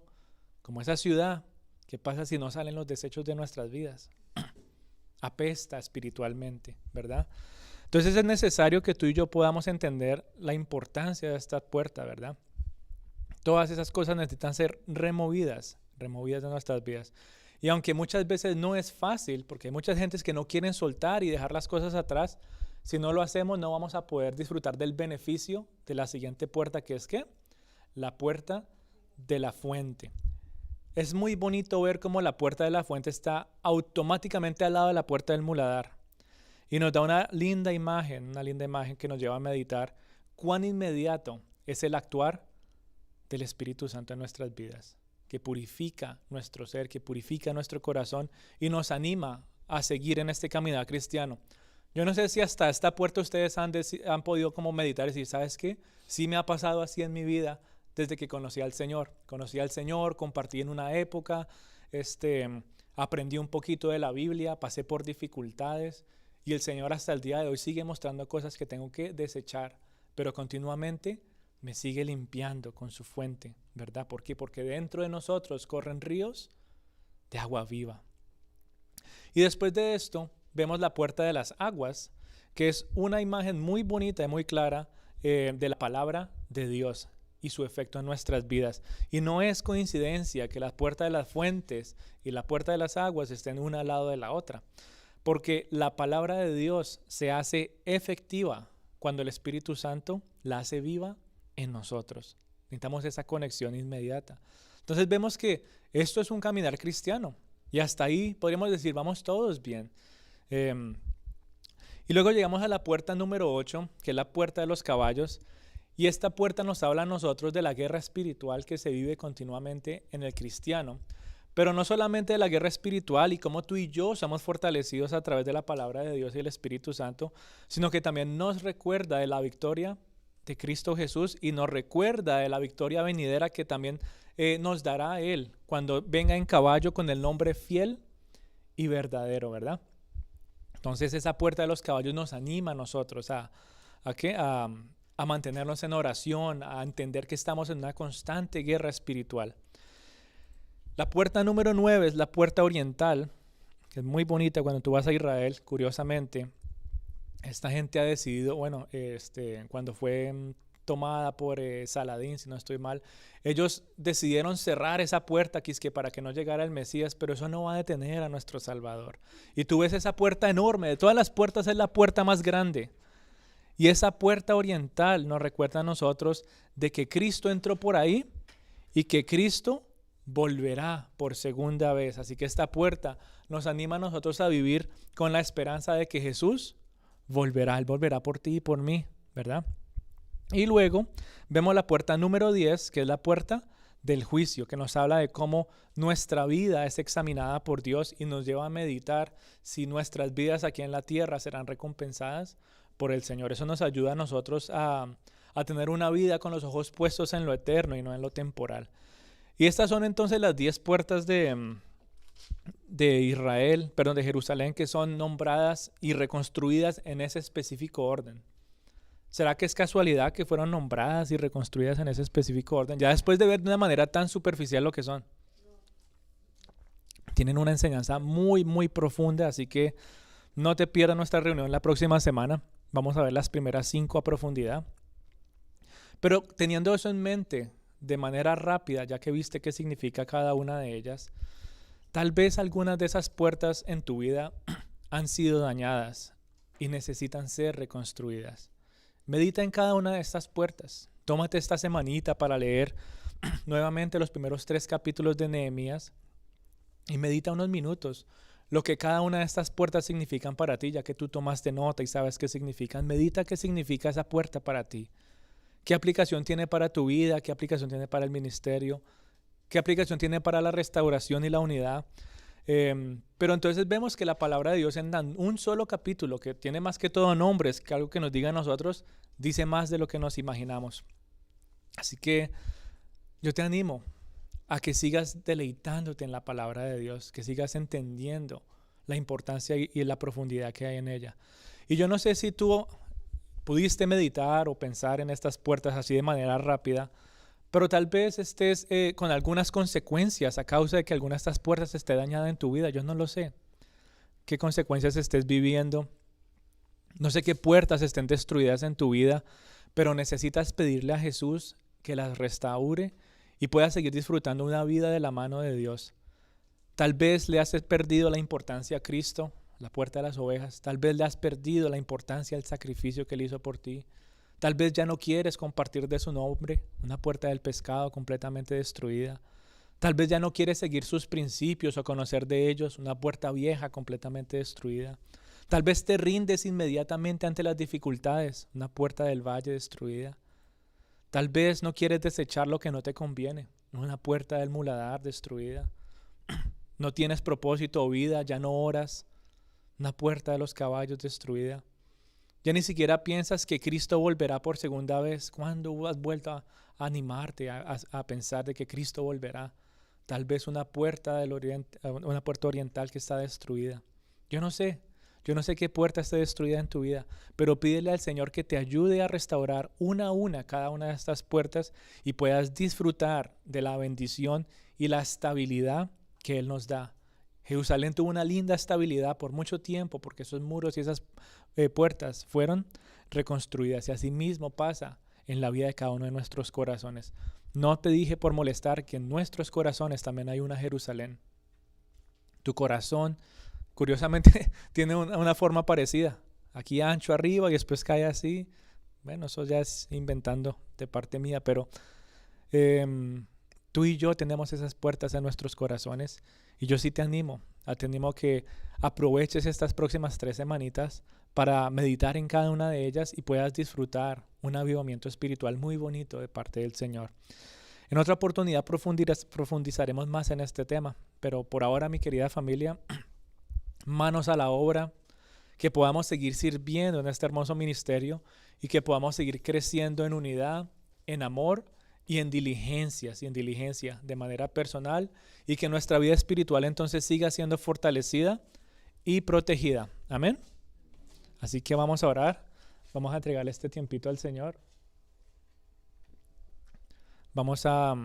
como esa ciudad, ¿qué pasa si no salen los desechos de nuestras vidas? Apesta espiritualmente, ¿verdad? Entonces es necesario que tú y yo podamos entender la importancia de esta puerta, ¿verdad? Todas esas cosas necesitan ser removidas de nuestras vidas. Y aunque muchas veces no es fácil, porque hay muchas gentes que no quieren soltar y dejar las cosas atrás, si no lo hacemos no vamos a poder disfrutar del beneficio de la siguiente puerta, que es ¿qué? La puerta de la fuente. Es muy bonito ver cómo la puerta de la fuente está automáticamente al lado de la puerta del muladar, y nos da una linda imagen que nos lleva a meditar cuán inmediato es el actuar del Espíritu Santo en nuestras vidas, que purifica nuestro ser, que purifica nuestro corazón y nos anima a seguir en este caminar cristiano. Yo no sé si hasta esta puerta ustedes han podido como meditar y decir, ¿sabes qué? Sí me ha pasado así en mi vida desde que conocí al Señor. Conocí al Señor, compartí en una época, aprendí un poquito de la Biblia, pasé por dificultades, Y el Señor hasta el día de hoy sigue mostrando cosas que tengo que desechar, pero continuamente me sigue limpiando con su fuente, ¿verdad? ¿Por qué? Porque dentro de nosotros corren ríos de agua viva. Y después de esto vemos la puerta de las aguas, que es una imagen muy bonita y muy clara de la palabra de Dios y su efecto en nuestras vidas. Y no es coincidencia que la puerta de las fuentes y la puerta de las aguas estén una al lado de la otra, porque la palabra de Dios se hace efectiva cuando el Espíritu Santo la hace viva en nosotros. Necesitamos esa conexión inmediata. Entonces vemos que esto es un caminar cristiano y hasta ahí podríamos decir vamos todos bien. Y luego llegamos a la puerta número 8, que es la puerta de los caballos. Y esta puerta nos habla a nosotros de la guerra espiritual que se vive continuamente en el cristiano. Pero no solamente de la guerra espiritual y cómo tú y yo somos fortalecidos a través de la palabra de Dios y el Espíritu Santo, sino que también nos recuerda de la victoria de Cristo Jesús y nos recuerda de la victoria venidera que también nos dará Él cuando venga en caballo con el nombre fiel y verdadero, ¿verdad? Entonces esa puerta de los caballos nos anima a nosotros ¿a qué? A mantenernos en oración, a entender que estamos en una constante guerra espiritual. La puerta número 9 es la puerta oriental, que es muy bonita cuando tú vas a Israel, curiosamente. Esta gente ha decidido, bueno, cuando fue tomada por Saladín, si no estoy mal, ellos decidieron cerrar esa puerta que para que no llegara el Mesías, pero eso no va a detener a nuestro Salvador. Y tú ves esa puerta enorme, de todas las puertas es la puerta más grande. Y esa puerta oriental nos recuerda a nosotros de que Cristo entró por ahí y que Cristo volverá por segunda vez. Así que esta puerta nos anima a nosotros a vivir con la esperanza de que Jesús volverá. Él volverá por ti y por mí, ¿verdad? Y luego vemos la puerta número 10, que es la puerta del juicio, que nos habla de cómo nuestra vida es examinada por Dios y nos lleva a meditar si nuestras vidas aquí en la tierra serán recompensadas por el Señor. Eso nos ayuda a nosotros a tener una vida con los ojos puestos en lo eterno y no en lo temporal. Y estas son entonces las 10 puertas de Israel, perdón, de Jerusalén, que son nombradas y reconstruidas en ese específico orden. ¿Será que es casualidad que fueron nombradas y reconstruidas en ese específico orden? Ya después de ver de una manera tan superficial lo que son. Tienen una enseñanza muy, muy profunda, así que no te pierdas nuestra reunión la próxima semana. Vamos a ver las primeras 5 a profundidad. Pero teniendo eso en mente, de manera rápida, ya que viste qué significa cada una de ellas, tal vez algunas de esas puertas en tu vida han sido dañadas y necesitan ser reconstruidas. Medita en cada una de estas puertas. Tómate esta semanita para leer nuevamente los primeros 3 capítulos de Nehemías y medita unos minutos lo que cada una de estas puertas significan para ti, ya que tú tomaste nota y sabes qué significan. Medita qué significa esa puerta para ti. ¿Qué aplicación tiene para tu vida? ¿Qué aplicación tiene para el ministerio? ¿Qué aplicación tiene para la restauración y la unidad? Pero entonces vemos que la palabra de Dios en un solo capítulo, que tiene más que todo nombres, que algo que nos diga a nosotros, dice más de lo que nos imaginamos. Así que yo te animo a que sigas deleitándote en la palabra de Dios, que sigas entendiendo la importancia y la profundidad que hay en ella. Y yo no sé si tú pudiste meditar o pensar en estas puertas así de manera rápida, pero tal vez estés con algunas consecuencias a causa de que alguna de estas puertas esté dañada en tu vida. Yo no lo sé. ¿Qué consecuencias estés viviendo? No sé qué puertas estén destruidas en tu vida, pero necesitas pedirle a Jesús que las restaure y puedas seguir disfrutando una vida de la mano de Dios. Tal vez le has perdido la importancia a Cristo, la puerta de las ovejas. Tal vez le has perdido la importancia al sacrificio que Él hizo por ti. Tal vez ya no quieres compartir de su nombre, una puerta del pescado completamente destruida. Tal vez ya no quieres seguir sus principios o conocer de ellos, una puerta vieja completamente destruida. Tal vez te rindes inmediatamente ante las dificultades, una puerta del valle destruida. Tal vez no quieres desechar lo que no te conviene, una puerta del muladar destruida. No tienes propósito o vida, ya no oras, una puerta de los caballos destruida. Ya ni siquiera piensas que Cristo volverá por segunda vez. ¿Cuándo has vuelto a animarte a pensar de que Cristo volverá? Tal vez una puerta del oriente, una puerta oriental que está destruida. Yo no sé. Yo no sé qué puerta esté destruida en tu vida, pero pídele al Señor que te ayude a restaurar una a una cada una de estas puertas y puedas disfrutar de la bendición y la estabilidad que Él nos da. Jerusalén tuvo una linda estabilidad por mucho tiempo porque esos muros y esas puertas fueron reconstruidas, y así mismo pasa en la vida de cada uno de nuestros corazones. No te dije por molestar que en nuestros corazones también hay una Jerusalén. Tu corazón, curiosamente, tiene una forma parecida. Aquí ancho arriba y después cae así. Bueno, eso ya es inventando de parte mía, pero tú y yo tenemos esas puertas en nuestros corazones, y yo sí te animo que aproveches estas próximas 3 semanitas para meditar en cada una de ellas y puedas disfrutar un avivamiento espiritual muy bonito de parte del Señor. En otra oportunidad profundizaremos más en este tema, pero por ahora, mi querida familia, manos a la obra, que podamos seguir sirviendo en este hermoso ministerio y que podamos seguir creciendo en unidad, en amor y en diligencia de manera personal, y que nuestra vida espiritual entonces siga siendo fortalecida y protegida. Amén. Así que vamos a orar, vamos a entregarle este tiempito al Señor. Vamos a